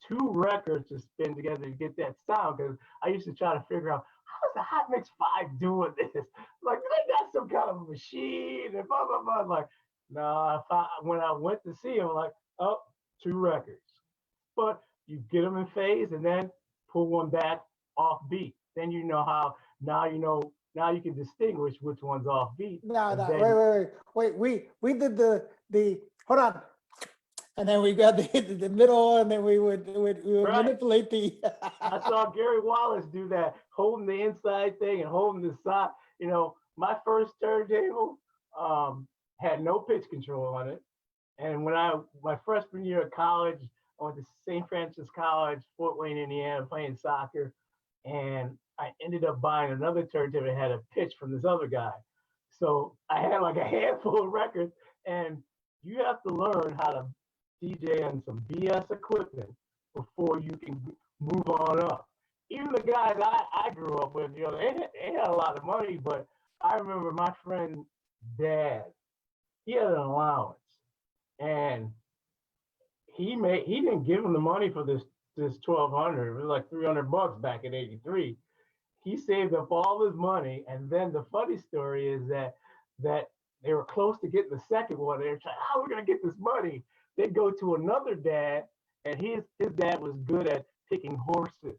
[SPEAKER 2] two records to spin together to get that sound. Because I used to try to figure out, how's the Hot Mix 5 doing this? Like, they got some kind of machine and blah, blah, blah. Like, no, when I went to see them, like, oh, two records. But you get them in phase and then pull one back off beat. Then you know how, now you can distinguish which one's off beat.
[SPEAKER 1] No, wait. We did the hold on, and then we got the middle, and then we would
[SPEAKER 2] Right.
[SPEAKER 1] manipulate the.
[SPEAKER 2] I saw Gary Wallace do that, holding the inside thing and holding the side. You know, my first turntable had no pitch control on it, and when my freshman year of college, I went to St. Francis College, Fort Wayne, Indiana, playing soccer, and I ended up buying another turntable that had a pitch from this other guy. So I had like a handful of records, and you have to learn how to DJ on some BS equipment before you can move on up. even the guys I grew up with, they had a lot of money, but I remember my friend's dad, he had an allowance, and he didn't give him the money for this 1,200. It was like $300 back in '83. He saved up all his money, and then the funny story is that they were close to getting the second one. They were trying, how are we gonna get this money? They go to another dad, and his dad was good at picking horses.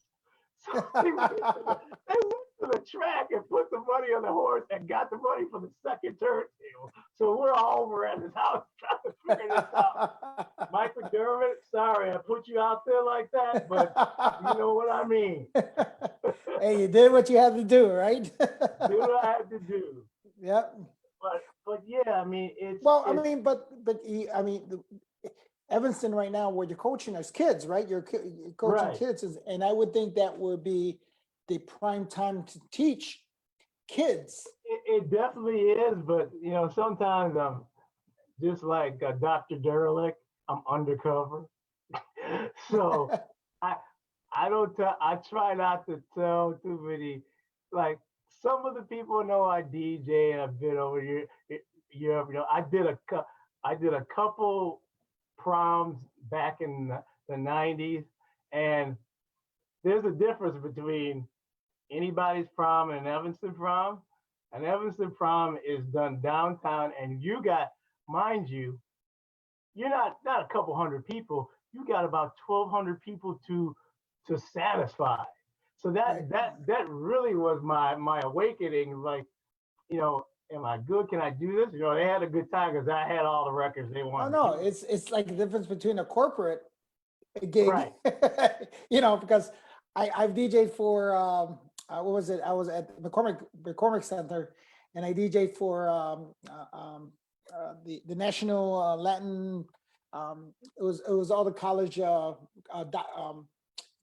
[SPEAKER 2] So they went to the track and put the money on the horse and got the money for the second turntable. So we're all over at his house trying to figure this out. Mike McDermott, sorry I put you out there like that, but you know what I mean.
[SPEAKER 1] Hey, you did what you had to do, right?
[SPEAKER 2] Do what I had to do.
[SPEAKER 1] Yep.
[SPEAKER 2] But yeah, I mean,
[SPEAKER 1] Well, I mean, I mean, Evanston right now, where you're coaching as kids, right? You're coaching
[SPEAKER 2] Right.
[SPEAKER 1] kids, and I would think that would be the prime time to teach kids.
[SPEAKER 2] it definitely is, but sometimes I'm just like Dr. Derelick. I'm undercover, so I I don't tell. I try not to tell too many. Like some of the people know I DJ and I've been over here. Europe. I did a couple proms back in the '90s, and there's a difference between anybody's prom and an Evanston prom. An Evanston prom is done downtown, and you got, mind you, you're not a couple hundred people. You got about 1,200 people to satisfy. So
[SPEAKER 1] Right.
[SPEAKER 2] that really was my awakening. Like, am I good? Can I do this? They had a good time because I had all the records they
[SPEAKER 1] Oh
[SPEAKER 2] wanted.
[SPEAKER 1] no, it's like the difference between a corporate gig,
[SPEAKER 2] Right.
[SPEAKER 1] because I've DJ'd for what was it? I was at McCormick Center, and I DJ'd for the National Latin. It was all the college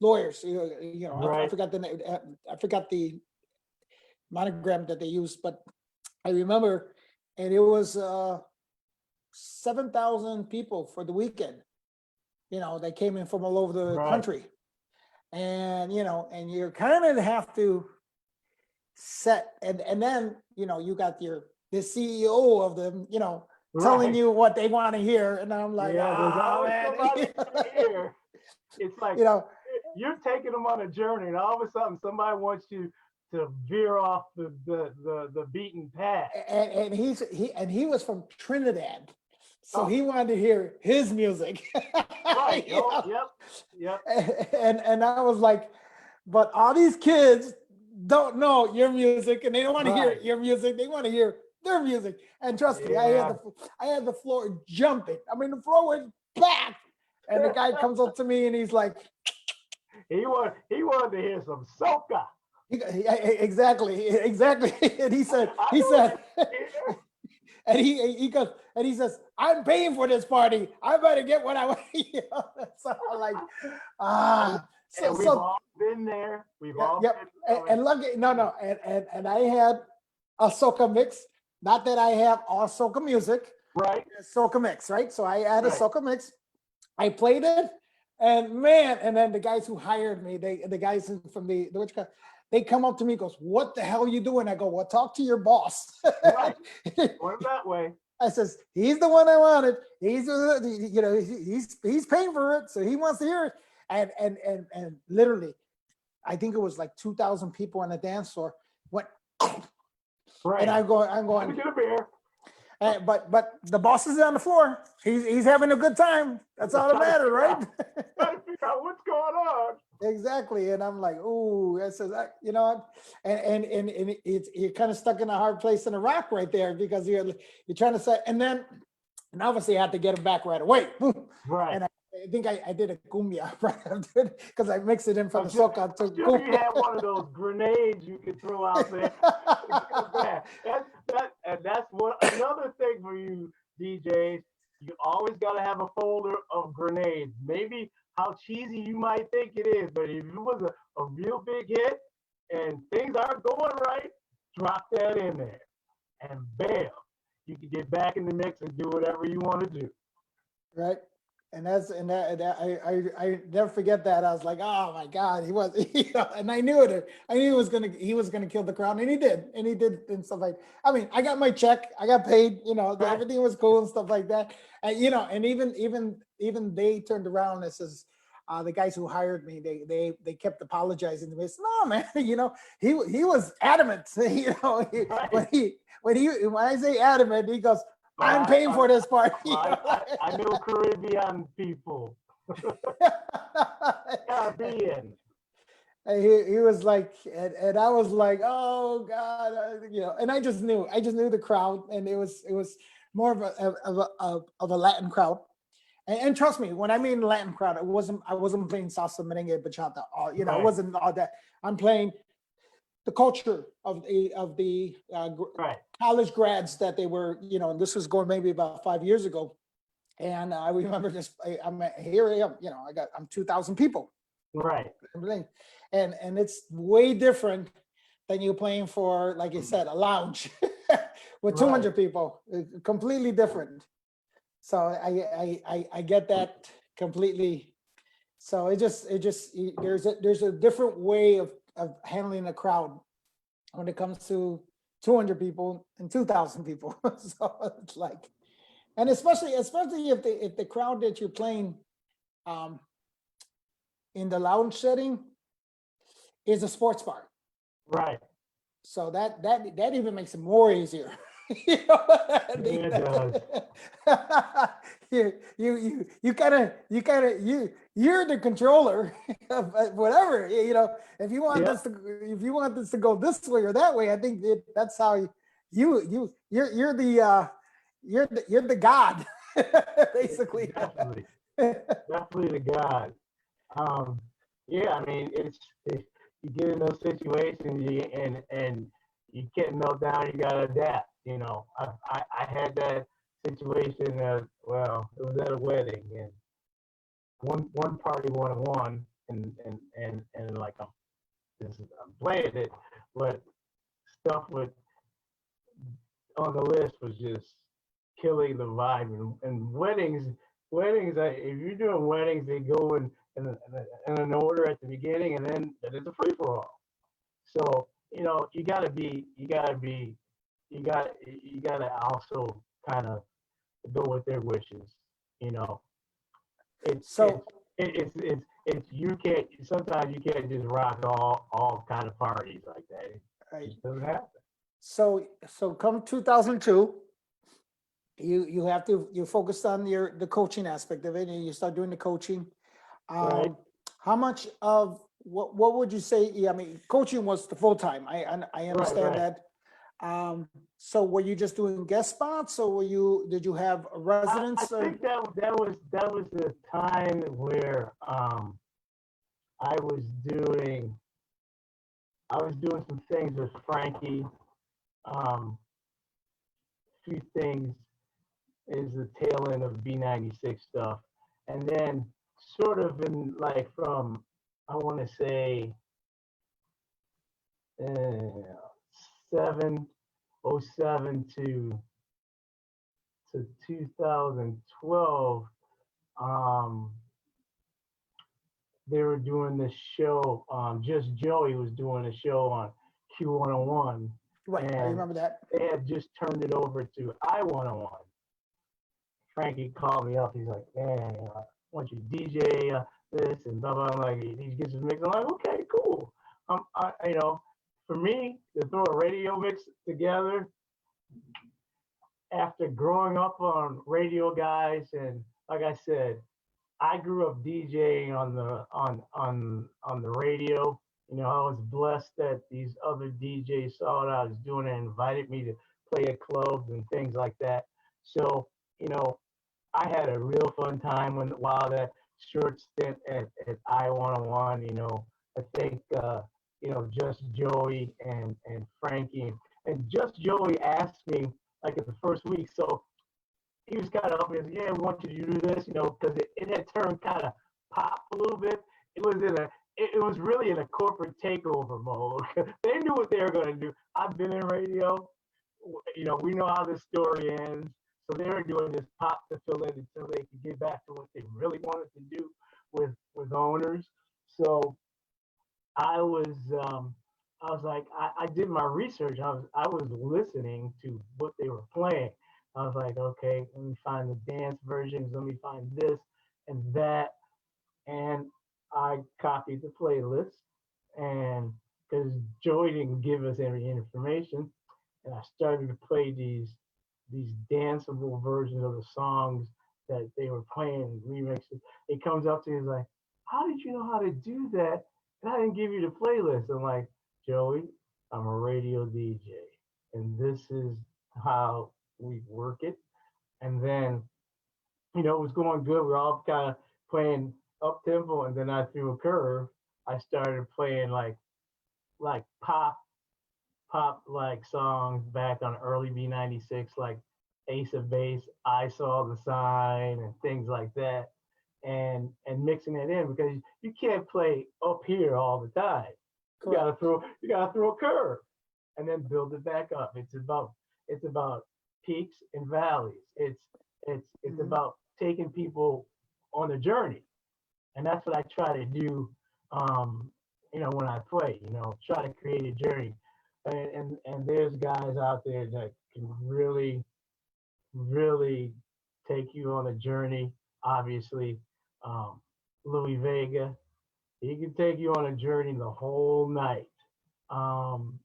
[SPEAKER 1] lawyers. I
[SPEAKER 2] Right.
[SPEAKER 1] forgot the name. I forgot the monogram that they used, but I remember, and it was 7,000 people for the weekend. They came in from all over the
[SPEAKER 2] Right.
[SPEAKER 1] country, and and you kind of have to set, and then you got the CEO of them, telling
[SPEAKER 2] Right.
[SPEAKER 1] you what they want to hear, and I'm like,
[SPEAKER 2] Yeah, there's always
[SPEAKER 1] man.
[SPEAKER 2] somebody here. It's like you're taking them on a journey, and all of a sudden somebody wants you to veer off the beaten path.
[SPEAKER 1] and he was from Trinidad, so
[SPEAKER 2] Oh.
[SPEAKER 1] he wanted to hear his music.
[SPEAKER 2] Right.
[SPEAKER 1] You know?
[SPEAKER 2] Yep.
[SPEAKER 1] And I was like, but all these kids don't know your music, and they don't want to hear
[SPEAKER 2] Right.
[SPEAKER 1] your music. They want to hear their music. And trust me,
[SPEAKER 2] Yeah.
[SPEAKER 1] I had the floor jumping. I mean, the floor was packed. And the guy comes up to me and he's like,
[SPEAKER 2] He wanted to hear some soca.
[SPEAKER 1] exactly. And he said, and he goes, and he says, I'm paying for this party. I better get what I want. So I'm like,
[SPEAKER 2] And we've all been there. We've all
[SPEAKER 1] yep.
[SPEAKER 2] been
[SPEAKER 1] And lucky, no, and I had a soca mix. Not that I have all soca music,
[SPEAKER 2] right.
[SPEAKER 1] soca mix, right? So I had a
[SPEAKER 2] Right.
[SPEAKER 1] soca mix. I played it, and man, and then the guys who hired me, the guys from the they come up to me, goes, "What the hell are you doing?" I go, "Well, talk to your boss."
[SPEAKER 2] Right. Going that way.
[SPEAKER 1] I says, "He's the one I wanted. He's he's paying for it, so he wants to hear it." And literally, I think it was like 2,000 people on the dance floor went,
[SPEAKER 2] Right.
[SPEAKER 1] and I'm
[SPEAKER 2] Let me
[SPEAKER 1] going,
[SPEAKER 2] get a beer.
[SPEAKER 1] but the boss is on the floor. He's having a good time. That's all that matters, right?
[SPEAKER 2] Trying to figure out what's going on.
[SPEAKER 1] Exactly. And I'm like, ooh, that says, and it's, you're kind of stuck in a hard place in a rock right there, because you're trying to say, and obviously I had to get him back right away.
[SPEAKER 2] Right.
[SPEAKER 1] And I think I did a cumbia right after, because I mixed it in from the soca to
[SPEAKER 2] Sure, you had one of those grenades you could throw out there. That's what another thing for you DJs. You always got to have a folder of grenades. Maybe how cheesy you might think it is, but if it was a real big hit and things aren't going right, drop that in there, and bam, you can get back in the mix and do whatever you want to do.
[SPEAKER 1] Right. And I never forget that. I was like, oh my God, he was, and I knew it. I knew he was gonna kill the crowd, and he did, and stuff like. I mean, I got my check, I got paid,
[SPEAKER 2] Right.
[SPEAKER 1] everything was cool and stuff like that. And and even they turned around and says, the guys who hired me, they kept apologizing to me. I said, no, man, he was adamant.
[SPEAKER 2] Right.
[SPEAKER 1] When I say adamant, he goes,
[SPEAKER 2] Well,
[SPEAKER 1] I'm paying for this part.
[SPEAKER 2] I know Caribbean people. Caribbean.
[SPEAKER 1] And he was like, and I was like, oh God, and I just knew the crowd, and it was more of a Latin crowd. And trust me, when I mean Latin crowd, I wasn't playing salsa, merengue, bachata. I
[SPEAKER 2] Right.
[SPEAKER 1] wasn't all that. I'm playing the culture of the
[SPEAKER 2] Right.
[SPEAKER 1] college grads that they were, and this was going maybe about 5 years ago. And I remember this. I'm here. I am. I'm 2,000 people.
[SPEAKER 2] Right.
[SPEAKER 1] And it's way different than you playing for, like you said, a lounge with 200 people. Completely different. So I get that completely. So there's a different way of handling a crowd when it comes to 200 people and 2,000 people. So it's like, and especially if the crowd that you're playing um, in the lounge setting is a sports bar.
[SPEAKER 2] Right.
[SPEAKER 1] So that even makes it more easier.
[SPEAKER 2] It does.
[SPEAKER 1] You're the controller of whatever, if you want
[SPEAKER 2] Yeah.
[SPEAKER 1] this to go this way or that way. I think that's how you're the god, basically.
[SPEAKER 2] Definitely. Definitely the God. Yeah, I mean, you get in those situations, and you can't melt down. You gotta adapt. I had that situation. Well, it was at a wedding, and one party won, and like I'm playing it, but stuff with on the list was just killing the vibe. And weddings, if you're doing weddings, they go in an order at the beginning, and then it's a free for all. So you gotta also kind of go with their wishes. You know, it's
[SPEAKER 1] So
[SPEAKER 2] it's you can't sometimes you can't just rock all kind of parties like that. It
[SPEAKER 1] right.
[SPEAKER 2] just doesn't happen.
[SPEAKER 1] So come 2002, you focused on the coaching aspect of it, and you start doing the coaching.
[SPEAKER 2] Right.
[SPEAKER 1] How much of what would you say? Yeah, I mean, coaching was the full time. I understand
[SPEAKER 2] Right.
[SPEAKER 1] that. So were you just doing guest spots, or did you have a
[SPEAKER 2] I
[SPEAKER 1] residence?
[SPEAKER 2] think that was the time where I was doing some things with Frankie. Few things is the tail end of B96 stuff, and then sort of in like from I want to say 707 to 2012. Um, they were doing this show. Just Joey was doing a show on Q101,
[SPEAKER 1] Right, I
[SPEAKER 2] and
[SPEAKER 1] remember that.
[SPEAKER 2] they had just turned it over to I101. Frankie called me up. He's like, man, I want you to DJ this and blah blah. I'm like, he gets his mix. I'm like, okay, cool. For me to throw a radio mix together after growing up on radio guys, and like I said, I grew up DJing on the radio. I was blessed that these other DJs saw what I was doing and invited me to play at clubs and things like that. So, I had a real fun time while that short stint at I-101. I think Just Joey and Frankie, and Just Joey asked me like in the first week. So he was kind of up and yeah, we want you to do this, because it had turned kind of pop a little bit. It was it was really in a corporate takeover mode. They knew what they were going to do. I've been in radio. We know how this story ends. So they were doing this pop to fill in until they could get back to what they really wanted to do with owners. So I was I was like, I did my research. I was listening to what they were playing. I was like, okay, let me find the dance versions, let me find this and that. And I copied the playlist, and because Joey didn't give us any information, and I started to play these danceable versions of the songs that they were playing remixes. It comes up to me, he's like, how did you know how to do that? And I didn't give you the playlist. I'm like, Joey, I'm a radio DJ, and this is how we work it. And then, it was going good. We're all kind of playing up tempo, and then I threw a curve. I started playing like pop like songs back on early B96, like Ace of Base, I Saw the Sign, and things like that, and mixing it in because you can't play up here all the time.
[SPEAKER 1] Correct.
[SPEAKER 2] You gotta throw a curve and then build it back up. It's about peaks and valleys. It's
[SPEAKER 1] Mhm.
[SPEAKER 2] about taking people on a journey, and that's what I try to do. When I play, try to create a journey, and there's guys out there that can really, really take you on a journey. Obviously, um, Louis Vega, he can take you on a journey the whole night. Um,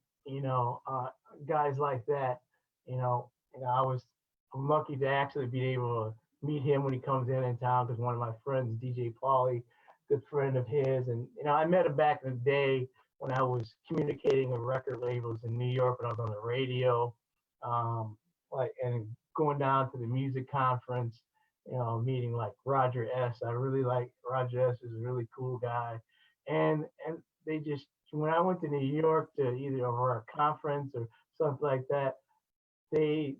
[SPEAKER 2] Guys like that, I'm lucky to actually be able to meet him when he comes in town because one of my friends, DJ Pauly, good friend of his, and I met him back in the day when I was communicating with record labels in New York when I was on the radio, and going down to the music conference, meeting like Roger S. I really like Roger S. is a really cool guy, and they just when I went to New York to either over a conference or something like that, they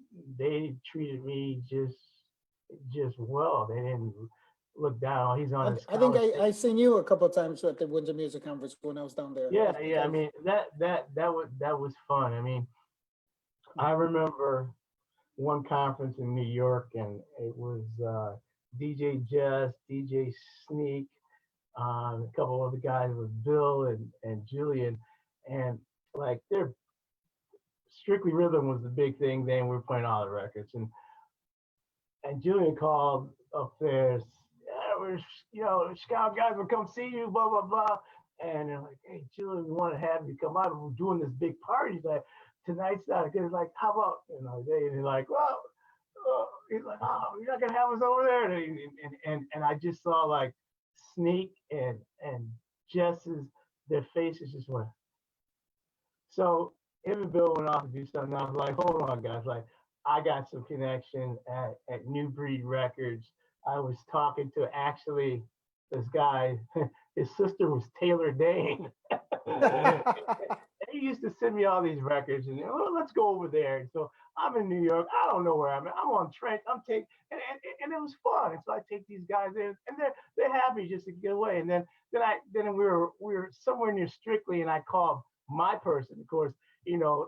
[SPEAKER 2] treated me just well. They didn't look down. Oh, he's on a
[SPEAKER 1] I think
[SPEAKER 2] scholarship.
[SPEAKER 1] I seen you a couple of times at the Windsor Music Conference when I was down there.
[SPEAKER 2] Yeah,
[SPEAKER 1] I think
[SPEAKER 2] yeah. I mean that was fun. I mean, I remember one conference in New York, and it was DJ Jess, DJ Sneak, a couple of the guys with Bill and Julian, and like they're Strictly Rhythm was the big thing then. We were playing all the records, and Julian called up there. Yeah, Scout guys will come see you, blah blah blah. And they're like, hey, Julian, we want to have you come out. We're doing this big party. He's like, tonight's not good. He's like, how about they're like, well, he's like, oh, you're not gonna have us over there. And I just saw like Sneak and Jess's their faces just went. So him and Bill went off to do something. I was like, hold on, guys. Like, I got some connection at New Breed Records. I was talking to actually this guy. His sister was Taylor Dane. He used to send me all these records, and let's go over there. And so I'm in New York. I don't know where I'm at. I'm on Trent. I'm taking, and it was fun. And so I take these guys in, and they're happy just to get away. And then we were somewhere near Strictly, and I called my person. Of course, the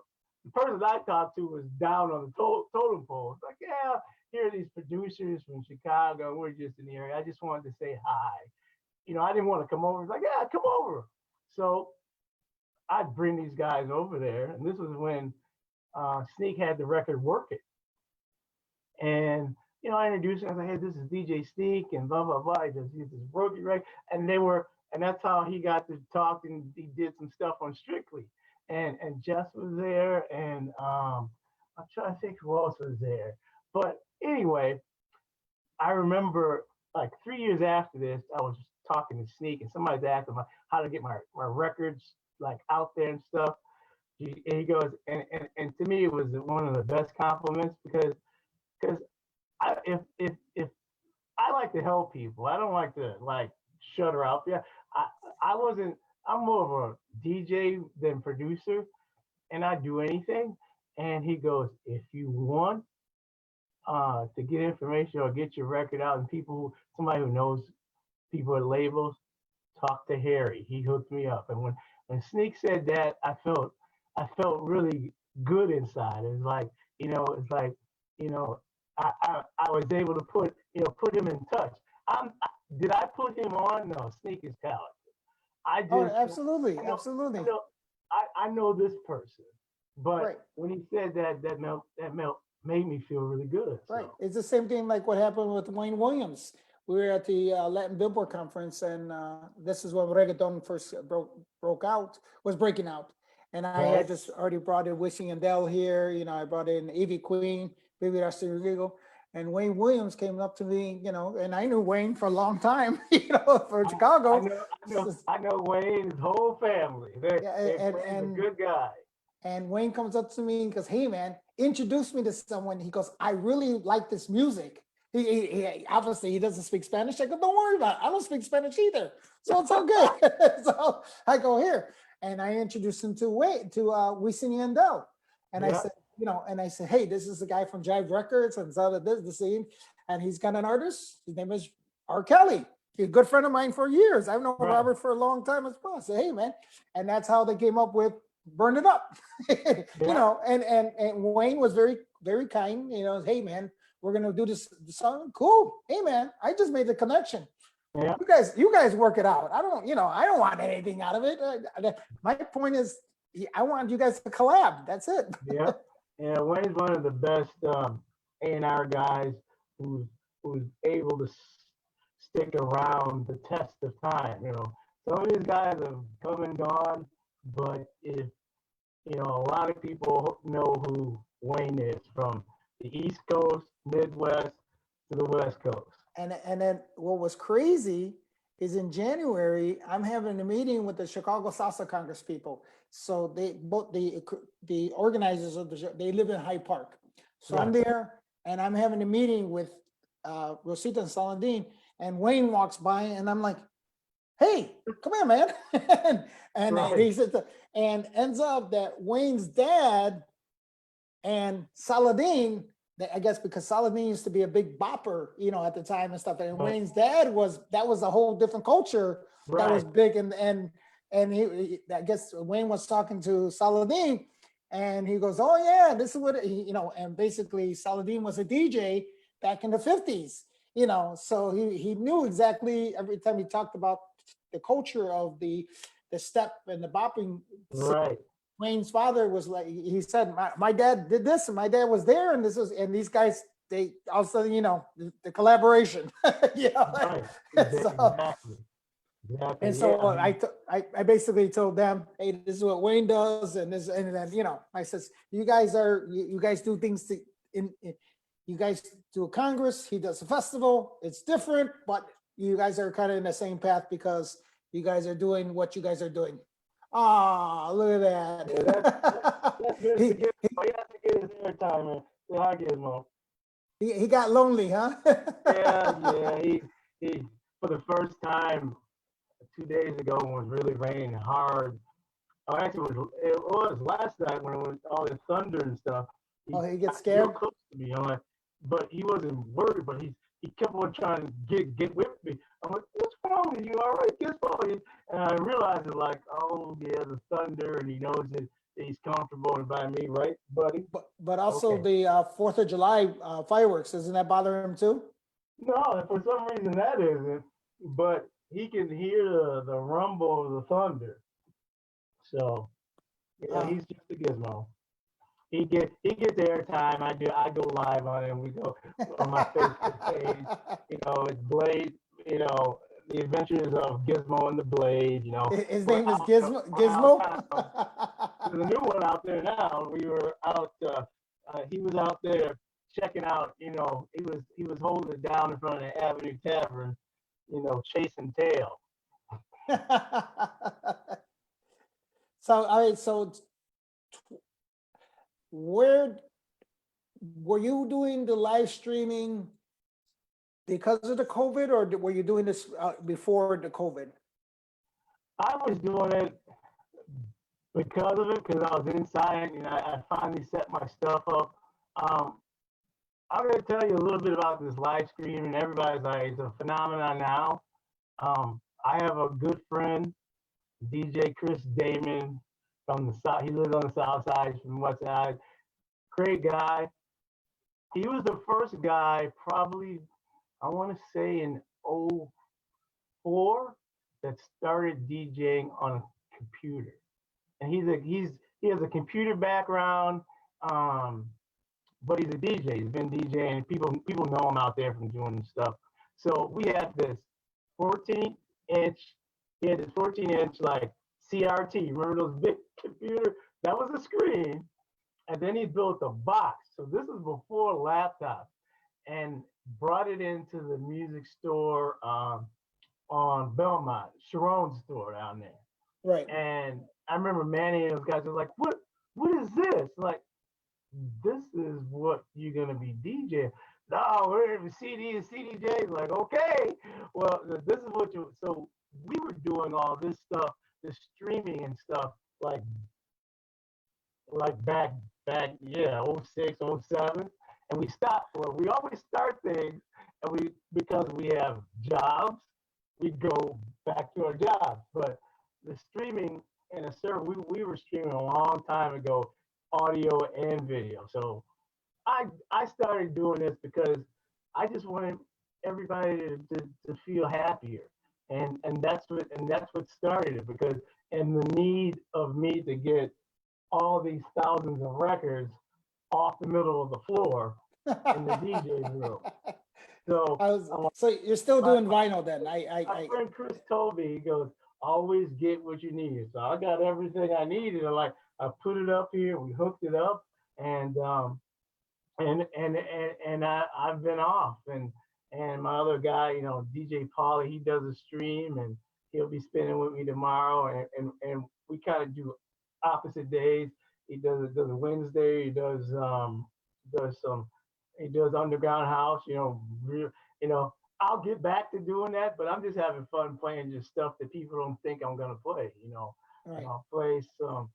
[SPEAKER 2] person I talked to was down on the totem pole. It's like, yeah, here are these producers from Chicago. We're just in the area. I just wanted to say hi. I didn't want to come over. It's like, yeah, come over. So I'd bring these guys over there. And this was when Sneak had the record Work It. And, I introduced him. I was like, hey, this is DJ Sneak and blah, blah, blah. He does this Work It, right? And that's how he got to talk, and he did some stuff on Strictly. And Jess was there, and I'm trying to think who else was there. But anyway, I remember like 3 years after this, I was talking to Sneak, and somebody's asking me how to get my records like out there and stuff. He goes, and to me, it was one of the best compliments because if I like to help people, I don't like to like shut her out. Yeah, I wasn't. I'm more of a DJ than producer, and I do anything. And he goes, if you want to get information or get your record out, and somebody who knows people at labels, talk to Harry. He hooked me up. And when Sneak said that, I felt really good inside. It's like, it's like, I was able to put him in touch. Did I put him on? No, Sneak is talented. I
[SPEAKER 1] Oh,
[SPEAKER 2] just
[SPEAKER 1] absolutely,
[SPEAKER 2] I know I
[SPEAKER 1] absolutely.
[SPEAKER 2] know I know this person,
[SPEAKER 1] Right,
[SPEAKER 2] but when he said that, made me feel really good.
[SPEAKER 1] right.
[SPEAKER 2] So
[SPEAKER 1] It's the same thing like what happened with Wayne Williams. We were at the Latin Billboard conference, and this is when reggaeton first broke out, was breaking out. And I had
[SPEAKER 2] right,
[SPEAKER 1] just already brought in Wishing and Dell here. I brought in Evie Queen, Baby Rasta Rodrigo, and Wayne Williams came up to me, and I knew Wayne for a long time, for
[SPEAKER 2] I, I
[SPEAKER 1] Chicago.
[SPEAKER 2] know I know Wayne, his whole family.
[SPEAKER 1] Yeah,
[SPEAKER 2] Wayne's a good guy.
[SPEAKER 1] and Wayne comes up to me and goes, "Hey, man, introduce me to someone." He goes, "I really like this music." Obviously he doesn't speak Spanish. I go, "Don't worry about it. I don't speak Spanish either, so it's all good." So I go here, and I introduced him to Wisin y Yandel, and I
[SPEAKER 2] Yeah,
[SPEAKER 1] said, "Hey, this is the guy from Jive Records and so this the scene, and he's got an artist. His name is R. Kelly. He's a good friend of mine for years. I've known
[SPEAKER 2] right.
[SPEAKER 1] Robert for a long time as well." I said, "Hey, man," and that's how they came up with "Burn It Up."
[SPEAKER 2] Yeah,
[SPEAKER 1] And Wayne was very, very kind. "Hey, man, we're gonna do this song. Cool. Hey, man, I just made the connection.
[SPEAKER 2] yeah,
[SPEAKER 1] You guys work it out. I don't want anything out of it. My point is, I want you guys to collab. That's it."
[SPEAKER 2] yeah. Yeah, Wayne's one of the best A&R guys who's who's able to stick around the test of time. Some of these guys have come and gone, but if a lot of people know who Wayne is from the East Coast, Midwest to the West Coast.
[SPEAKER 1] And then what was crazy is in January, I'm having a meeting with the Chicago Salsa Congress people. So they both the organizers of the show, they live in Hyde Park. So I'm
[SPEAKER 2] Right,
[SPEAKER 1] there and I'm having a meeting with Rosita and Saladin, and Wayne walks by and I'm like, "Hey, come here, man." and
[SPEAKER 2] right,
[SPEAKER 1] he says, and ends up that Wayne's dad and Saladin, I guess because Saladin used to be a big bopper, at the time and stuff. And
[SPEAKER 2] right,
[SPEAKER 1] Wayne's dad that was a whole different culture that was
[SPEAKER 2] right,
[SPEAKER 1] big. And I guess Wayne was talking to Saladin, and he goes, "Oh yeah, this is what," and basically Saladin was a DJ back in the 50s, so he knew exactly every time he talked about the culture of the step and the bopping.
[SPEAKER 2] right.
[SPEAKER 1] Wayne's father was like, he said, my dad did this and my dad was there, and and these guys, they also, the collaboration, you know.
[SPEAKER 2] Right.
[SPEAKER 1] So,
[SPEAKER 2] Exactly.
[SPEAKER 1] and
[SPEAKER 2] Exactly. Yeah.
[SPEAKER 1] so I basically told them, "Hey, this is what Wayne does," and then I says, "You guys do things you guys do a Congress, he does a festival. It's different, but you guys are kind of in the same path because you guys are doing what you guys are doing." Oh, look at
[SPEAKER 2] Yeah,
[SPEAKER 1] that.
[SPEAKER 2] that's good to
[SPEAKER 1] he,
[SPEAKER 2] get. He has to get his airtime, man. Yeah, I get him on.
[SPEAKER 1] he got lonely, huh?
[SPEAKER 2] Yeah, yeah. He for the first time 2 days ago when it was really raining hard. Oh, actually, it was last night when it was all the thunder and stuff. He
[SPEAKER 1] Oh, he gets
[SPEAKER 2] got real
[SPEAKER 1] scared.
[SPEAKER 2] close to me. I'm like, but he wasn't worried. But he kept on trying to get with me. I'm like, "What's wrong with you? All right, get going." And I realized it like, oh yeah, the thunder, and he knows that he's comfortable by me, right, buddy?
[SPEAKER 1] But also
[SPEAKER 2] Okay.
[SPEAKER 1] the 4th of July fireworks, doesn't that bother him too?
[SPEAKER 2] No, for some reason that isn't. But he can hear the rumble of the thunder. So yeah,
[SPEAKER 1] Uh,
[SPEAKER 2] he's just a gizmo. He gets airtime. I go live on it. And we go on my Facebook page. It's Blade. You know, the Adventures of Gizmo and the Blade.
[SPEAKER 1] his
[SPEAKER 2] We're
[SPEAKER 1] name is
[SPEAKER 2] out.
[SPEAKER 1] Gizmo.
[SPEAKER 2] We're out
[SPEAKER 1] Gizmo.
[SPEAKER 2] now. There's a new one out there now. We were out. He was out there checking out. He was holding it down in front of the Avenue Tavern. Chasing tail.
[SPEAKER 1] So, all right. So, where were you doing the live streaming because of the COVID, or were you doing this before the COVID?
[SPEAKER 2] I was doing it because of it, because I was inside and I finally set my stuff up. Um, I'm going to tell you a little bit about this live stream, and everybody's like, it's a phenomenon now. I have a good friend, DJ Chris Damon from the South. He lives on the South Side, from the West Side. Great guy. he was the first guy, probably, I want to say in '04, that started DJing on a computer. And he has a computer background, um, but he's a DJ. He's been DJing. People know him out there from doing stuff. So we had this 14 inch. He had this 14-inch like CRT. Remember those big computer? That was a screen. And then he built a box. So this is before laptops, and brought it into the music store on Belmont, Sharon's store down there.
[SPEAKER 1] Right.
[SPEAKER 2] And I remember Manny and those guys were like, what is this? Like, this is what you're gonna be DJing. No, we're in CD and CDJs. Like, okay, well, this is what you. So we were doing all this stuff, this streaming and stuff, like back, yeah, '06, '07, and we stopped. Well, we always start things, and because we have jobs, we go back to our jobs. But the streaming and the server, we were streaming a long time ago, audio and video. So I started doing this because I just wanted everybody to feel happier. And that's what started it, because and the need of me to get all these thousands of records off the middle of the floor in the DJ's room. So
[SPEAKER 1] So you're still
[SPEAKER 2] my,
[SPEAKER 1] doing vinyl then?
[SPEAKER 2] my friend Chris told me, he goes, always get what you need. So I got everything I needed. And like I put it up here, we hooked it up, and I've been off. And my other guy, DJ Pauly, he does a stream, and he'll be spinning with me tomorrow. And we kind of do opposite days. He does a Wednesday. He does underground house. I'll get back to doing that, but I'm just having fun playing just stuff that people don't think I'm gonna play.
[SPEAKER 1] Right.
[SPEAKER 2] I'll play some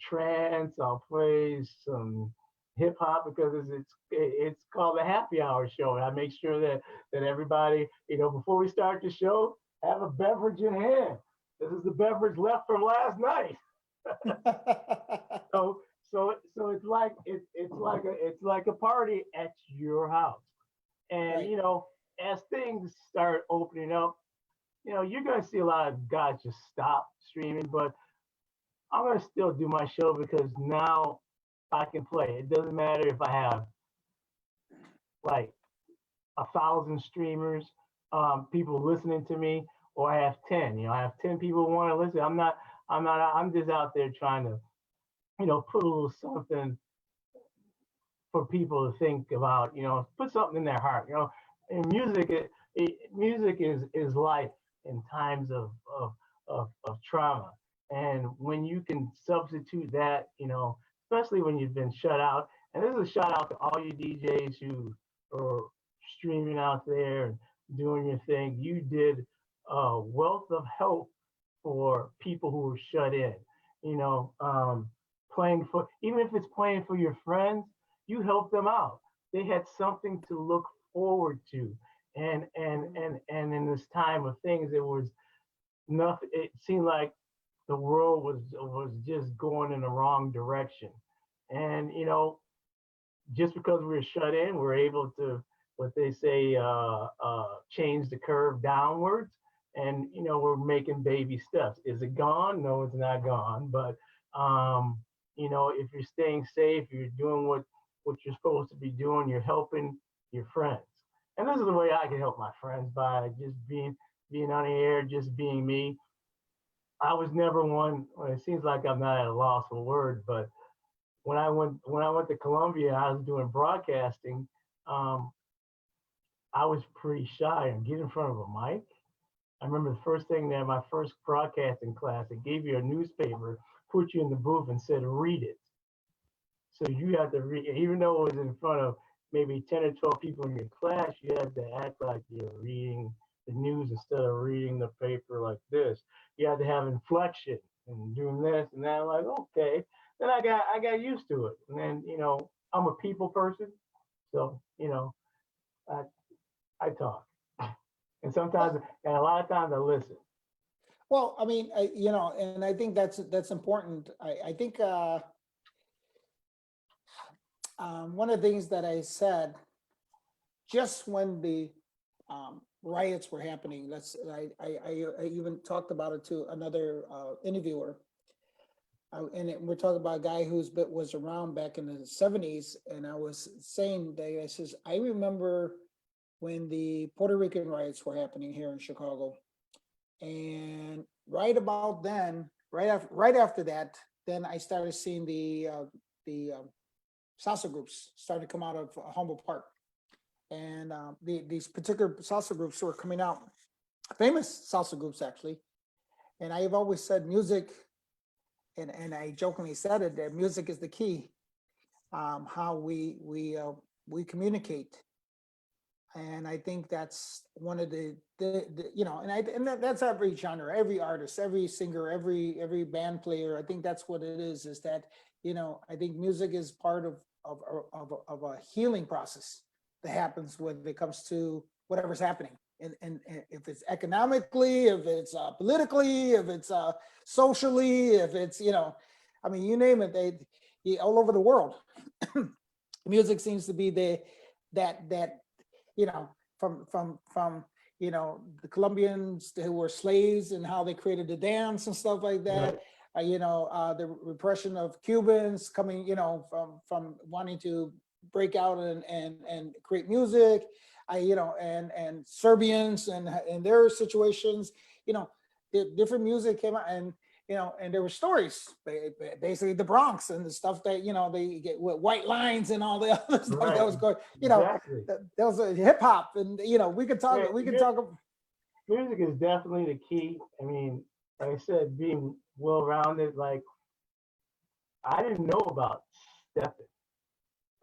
[SPEAKER 2] trance. I'll play some hip hop, because it's called the Happy Hour Show, and I make sure that everybody, before we start the show, have a beverage in hand. This is the beverage left from last night. So it's like a party at your house. And
[SPEAKER 1] Right.
[SPEAKER 2] as things start opening up, you're gonna see a lot of guys just stop streaming, but I'm gonna still do my show, because now I can play. It doesn't matter if I have like 1,000 streamers, people listening to me, or I have 10. I have 10 people who want to listen. I'm just out there trying to, put a little something for people to think about, put something in their heart, and music is life in times of trauma. And when you can substitute that, especially when you've been shut out, and this is a shout out to all you DJs who are streaming out there and doing your thing. You did a wealth of help for people who were shut in, playing for, even if it's playing for your friends, you help them out. They had something to look forward to. And in this time of things, it was nothing. It seemed like the world was just going in the wrong direction. And just because we were shut in, we're able to, what they say, change the curve downwards. And we're making baby steps. Is it gone? No, it's not gone. But if you're staying safe, you're doing what you're supposed to be doing, you're helping your friends. And this is the way I can help my friends, by just being on the air, just being me. I was never one. Well, it seems like I'm not at a loss for words, but when I went to Columbia, I was doing broadcasting. I was pretty shy and get in front of a mic. I remember the first thing that my first broadcasting class, it gave you a newspaper, put you in the booth, and said, read it. So you had to read, even though it was in front of maybe 10 or 12 people in your class, you had to act like you're reading the news instead of reading the paper like this. You had to have inflection and doing this and that. I'm like, okay. Then I got used to it. And then, I'm a people person. So, I talk. And sometimes, and a lot of times I listen.
[SPEAKER 1] Well, I mean, and I think that's important. I think one of the things that I said just when the riots were happening. I even talked about it to another interviewer. We're talking about a guy was around back in the 70s. And I was saying that, I says, I remember when the Puerto Rican riots were happening here in Chicago. And right about then, right after that, then I started seeing the salsa groups starting to come out of Humboldt Park. And these particular salsa groups were coming out, famous salsa groups actually. And I've always said music, and I jokingly said it, that music is the key, how we communicate. And I think that's one of the that's every genre, every artist, every singer, every band player. I think that's what it is that, I think music is part of a healing process that happens when it comes to whatever's happening. And if it's economically, if it's politically, if it's socially, if it's, I mean, you name it, all over the world. Music seems to be that from the Colombians who were slaves and how they created the dance and stuff like that. Right. The repression of Cubans coming, from wanting to break out and create music. And Serbians and their situations, the different music came out, and there were stories, basically the Bronx and the stuff that, they get with white lines and all the other stuff that was going,
[SPEAKER 2] exactly.
[SPEAKER 1] There was a hip hop, and, we could talk,
[SPEAKER 2] Music is definitely the key. I mean, like I said, being well-rounded, like, I didn't know about stepping.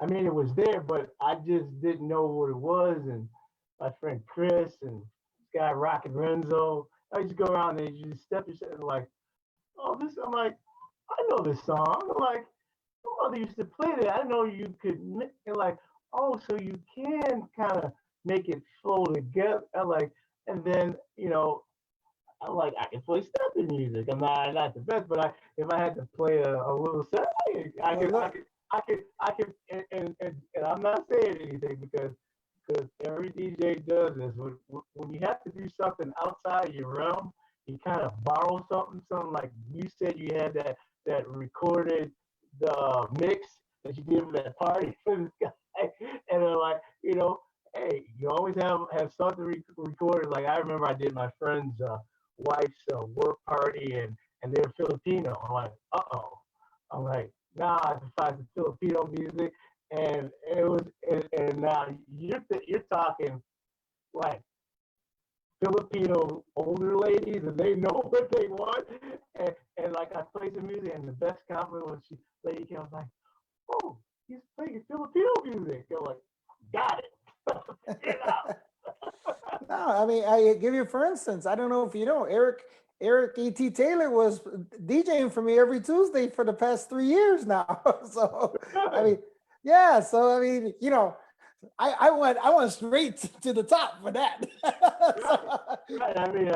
[SPEAKER 2] I mean, it was there, but I just didn't know what it was. And my friend Chris and this guy Rocket Renzo, I used to go around and you just step yourself, like, oh, this. I'm like, I know this song. I'm like, my mother used to play that. I didn't know you could. And like, oh, so you can kind of make it flow together. I'm like, and then I'm like, I can play stepping music. I'm not the best, but if I had to play a little set, I could, and I'm not saying anything because every DJ does this. When you have to do something outside your realm, you kind of borrow something like you said you had that recorded the mix that you did for that party for this guy, and they're like, hey, you always have something recorded. Like I remember I did my friend's wife's work party, and they're Filipino. I'm like, I'm like, nah, I can find the Filipino music, and it was, and now you're talking like Filipino older ladies, and they know what they want, and like I played some music, and the best compliment was lady came, I was like, oh, he's playing Filipino music. I'm like, got it.
[SPEAKER 1] No, I mean, I give you, for instance, I don't know if you know, Eric E.T. Taylor was DJing for me every Tuesday for the past 3 years now. So, I mean, yeah. So, I mean, I went straight to the top for that.
[SPEAKER 2] Right. I mean,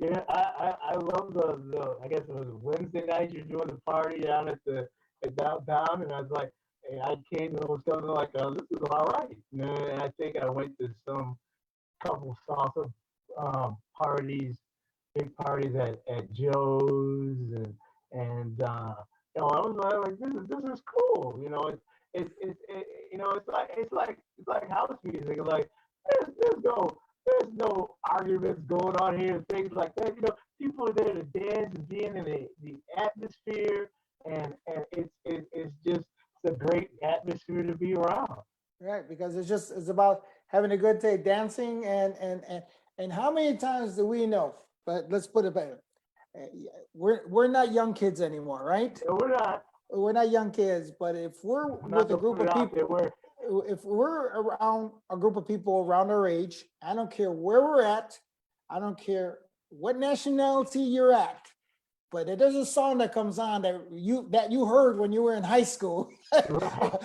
[SPEAKER 2] yeah. I love the. I guess it was Wednesday night. You're doing the party down at downtown, and I was like, hey, I came and was something like, this is all right. And I think I went to some couple salsa parties, big parties at Joe's, and I was like, this is cool. It's like house music. Like there's no arguments going on here and things like that. People are there to dance and being in the atmosphere, and it's just a great atmosphere to be around.
[SPEAKER 1] Right, because it's about having a good day, dancing, and how many times do we know? But let's put it better. We're not young kids anymore, right?
[SPEAKER 2] No, we're not.
[SPEAKER 1] We're not young kids, but if we're with a group of people, if we're around a group of people around our age, I don't care where we're at, I don't care what nationality you're at, but there's a song that comes on that you heard when you were in high school. Right.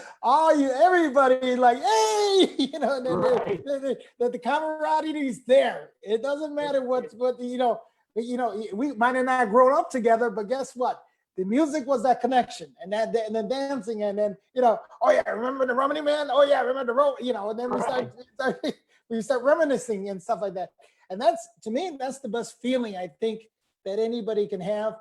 [SPEAKER 1] Everybody like, hey,
[SPEAKER 2] right.
[SPEAKER 1] The camaraderie is there. It doesn't matter what we might have not grown up together, but guess what? the music was that connection, and that and the dancing, and then oh yeah, remember the Romany Man? Oh yeah, remember the and then we start reminiscing and stuff like that. And that's, to me, that's the best feeling I think that anybody can have,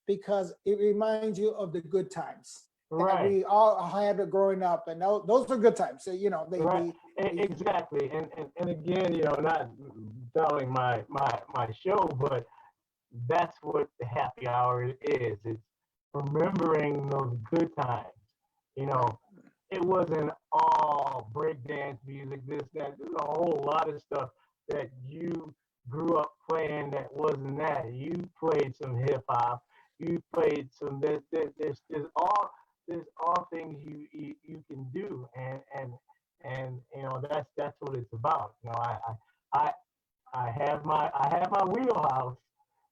[SPEAKER 1] because it reminds you of the good times that
[SPEAKER 2] Right.
[SPEAKER 1] we all had growing up, and those are good times. So
[SPEAKER 2] Right. Exactly. And again, not selling my show, but that's what the happy hour is. It's remembering those good times. You know, it wasn't all breakdance music, this, that. There's a whole lot of stuff that you grew up playing that wasn't that. You played some hip hop. You played some this. There's all things you can do, and that's what it's about. I I have my wheelhouse,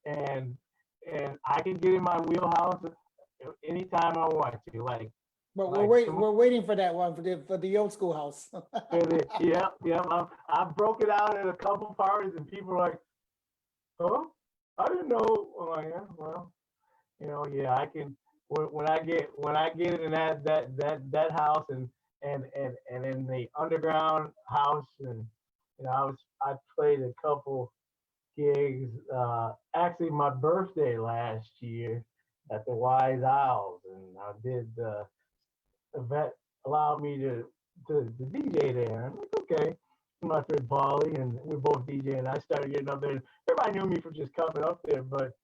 [SPEAKER 2] and I can get in my wheelhouse anytime I want to.
[SPEAKER 1] But
[SPEAKER 2] Like
[SPEAKER 1] we're waiting for that one for the old school house.
[SPEAKER 2] yeah. I broke it out at a couple parties, and people are like, "Huh? I didn't know." I'm like, yeah, well, yeah, I can. When I get in that house, and in the underground house, and I played a couple gigs. Actually, my birthday last year at the Wise Owls, and I did. Yvette allowed me to DJ there. I'm like, okay. My friend Paulie, and we're both DJ, and I started getting up there. Everybody knew me for just coming up there, but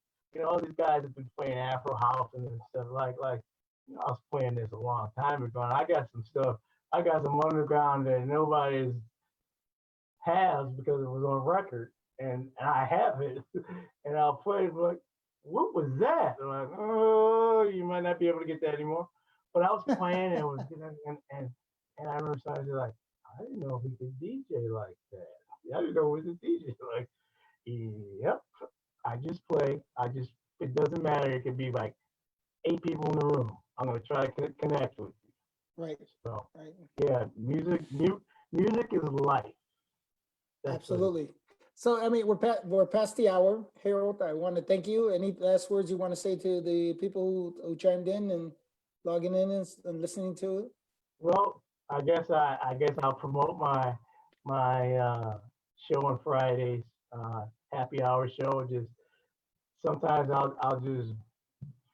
[SPEAKER 2] all these guys have been playing Afro house and stuff like I was playing this a long time ago, and I got some stuff. I got some underground that nobody has because it was on record, and I have it, and I'll play it like, what was that? I'm like, oh, you might not be able to get that anymore. But I was playing, and it was and I remember somebody like, I didn't know he could DJ like that. I didn't know he was a DJ. Like, yep, I just play. It doesn't matter. It could be like 8 people in the room. I'm gonna try to connect with you.
[SPEAKER 1] Right.
[SPEAKER 2] So
[SPEAKER 1] Right.
[SPEAKER 2] yeah, music is life. That's
[SPEAKER 1] Absolutely. So, I mean, we're past the hour. Harold, I want to thank you. Any last words you want to say to the people who chimed in and logging in and listening to it?
[SPEAKER 2] Well, I guess I'll promote my show on Fridays, happy hour show. Just sometimes I'll just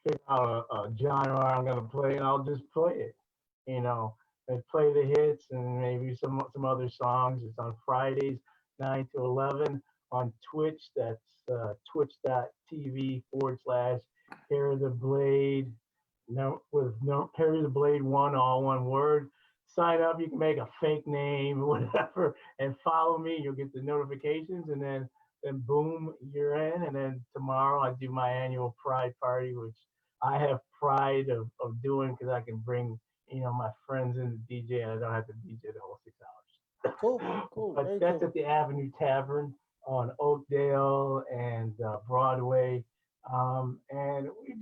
[SPEAKER 2] figure out a genre I'm gonna play, and I'll just play it. And play the hits and maybe some other songs. It's on Fridays 9 to 11 on Twitch. That's twitch.tv/ Harry the Blade. No, with no Harry the Blade one, all one word. Sign up. You can make a fake name, whatever, and follow me. You'll get the notifications, and then boom, you're in. And then tomorrow I do my annual Pride party, which I have pride of doing because I can bring my friends in the DJ, and I don't have to DJ the whole 6 hours.
[SPEAKER 1] Cool.
[SPEAKER 2] But
[SPEAKER 1] Very
[SPEAKER 2] that's
[SPEAKER 1] cool.
[SPEAKER 2] at the Avenue Tavern on Oakdale and Broadway. And we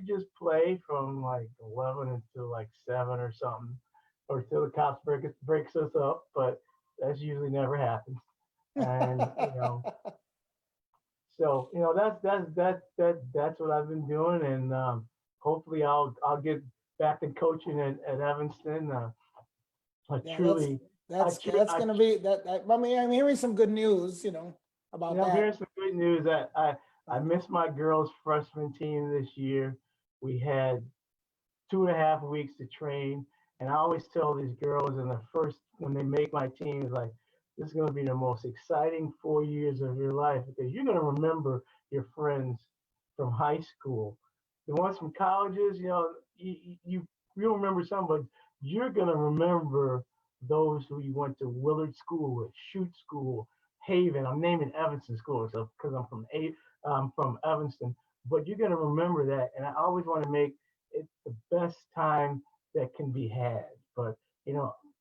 [SPEAKER 2] just play from like 11 until like 7 or something, or till the cops breaks us up. But that's usually never happens. And so that's what I've been doing, and hopefully I'll get back to coaching at Evanston. I
[SPEAKER 1] Yeah,
[SPEAKER 2] truly, I,
[SPEAKER 1] that's gonna be that. I mean, I'm hearing some good news, about
[SPEAKER 2] I'm hearing
[SPEAKER 1] that.
[SPEAKER 2] some good news that I missed my girls' freshman team this year. We had 2.5 weeks to train, and I always tell these girls in the first when they make my team is like, this is going to be the most exciting 4 years of your life because you're going to remember your friends from high school. The ones from colleges, you'll remember some, but you're going to remember those who you went to Willard School with, Shoot School, Haven. I'm naming Evanston School so because I'm from Evanston, but you're going to remember that. And I always want to make it the best time that can be had. But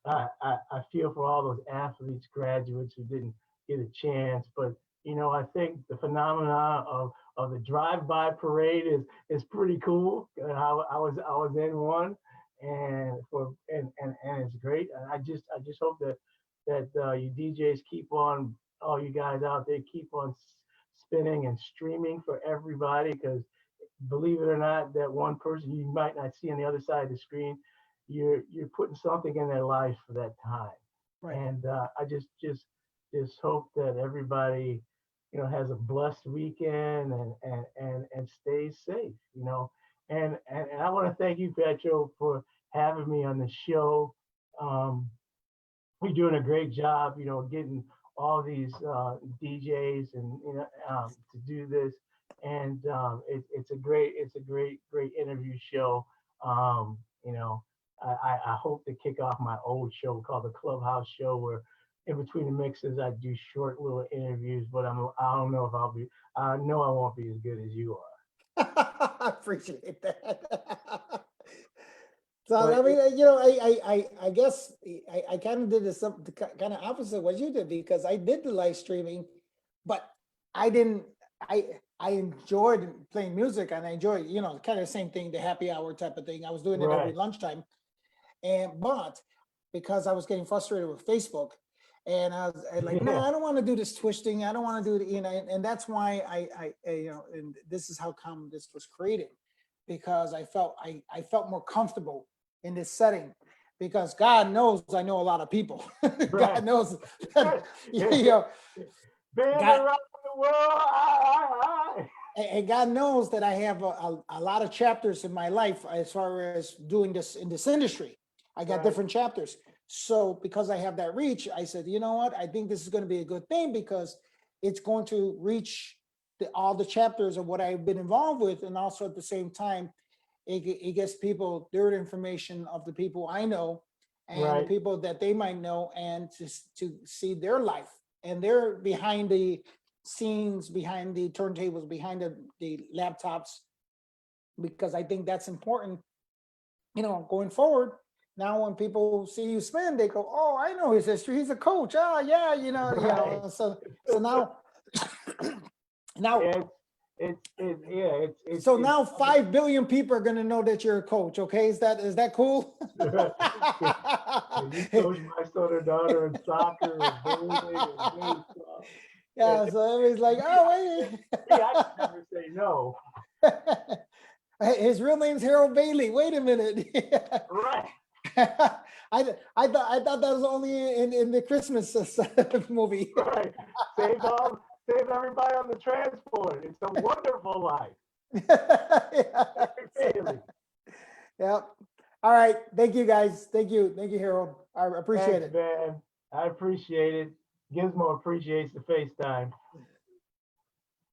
[SPEAKER 2] I feel for all those athletes, graduates who didn't get a chance. But I think the phenomenon of the drive-by parade is pretty cool. I was in one, and it's great. And I just hope that you DJs keep on, all you guys out there keep on spinning and streaming for everybody because believe it or not, that one person you might not see on the other side of the screen, you're putting something in their life for that time.
[SPEAKER 1] Right.
[SPEAKER 2] And I just hope that everybody, has a blessed weekend and stays safe, And I want to thank you, Petro, for having me on the show. You're doing a great job, getting all these DJs and to do this, and it's a great interview show. Um, you know, I hope to kick off my old show called the Clubhouse Show, where in between the mixes I do short little interviews, but I don't know if I know I won't be as good as you are.
[SPEAKER 1] I appreciate that. So
[SPEAKER 2] But
[SPEAKER 1] I mean, I guess I kind of did the kind of opposite of what you did, because I did the live streaming, but I didn't. I enjoyed playing music, and I enjoyed, kind of the same thing, the happy hour type of thing. I was doing it every
[SPEAKER 2] right,
[SPEAKER 1] lunchtime, but because I was getting frustrated with Facebook, and I was like, no,
[SPEAKER 2] yeah,
[SPEAKER 1] I don't want to do this Twitch thing. I don't want to do it, and that's why and this is how come this was created, because I felt more comfortable in this setting, because God knows I know a lot of people.
[SPEAKER 2] right.
[SPEAKER 1] God knows that,
[SPEAKER 2] Been
[SPEAKER 1] God,
[SPEAKER 2] around the world. I.
[SPEAKER 1] and God knows that I have a lot of chapters in my life as far as doing this in this industry. I got
[SPEAKER 2] Right.
[SPEAKER 1] different chapters. So because I have that reach, I said, you know what? I think this is going to be a good thing, because it's going to reach all the chapters of what I've been involved with. And also at the same time, it gets people their information of the people I know and the
[SPEAKER 2] Right.
[SPEAKER 1] people that they might know, and to see their life, and they're behind the scenes, behind the turntables, behind the laptops, because I think that's important, going forward. Now, when people see you spin, they go, "Oh, I know his history. He's a coach. Oh, yeah,
[SPEAKER 2] Right.
[SPEAKER 1] So now, now,
[SPEAKER 2] Yeah, yeah,
[SPEAKER 1] so
[SPEAKER 2] it's
[SPEAKER 1] now 5 billion people are going to know that you're a coach. Okay, is that cool?
[SPEAKER 2] yeah, you coach my son or daughter in soccer and bowling and baseball. And
[SPEAKER 1] Yeah, so everybody's like, "Oh,
[SPEAKER 2] me, I could never say no.
[SPEAKER 1] wait." His real name's Harold Bailey. Wait a minute.
[SPEAKER 2] Right.
[SPEAKER 1] I thought that was only in the Christmas movie.
[SPEAKER 2] Right. Save everybody on the transport. It's a wonderful life.
[SPEAKER 1] Yeah.
[SPEAKER 2] Really.
[SPEAKER 1] Yeah. All right. Thank you, guys. Thank you, Harold. I appreciate
[SPEAKER 2] Thanks,
[SPEAKER 1] it.
[SPEAKER 2] man. I appreciate it. Gizmo appreciates the FaceTime.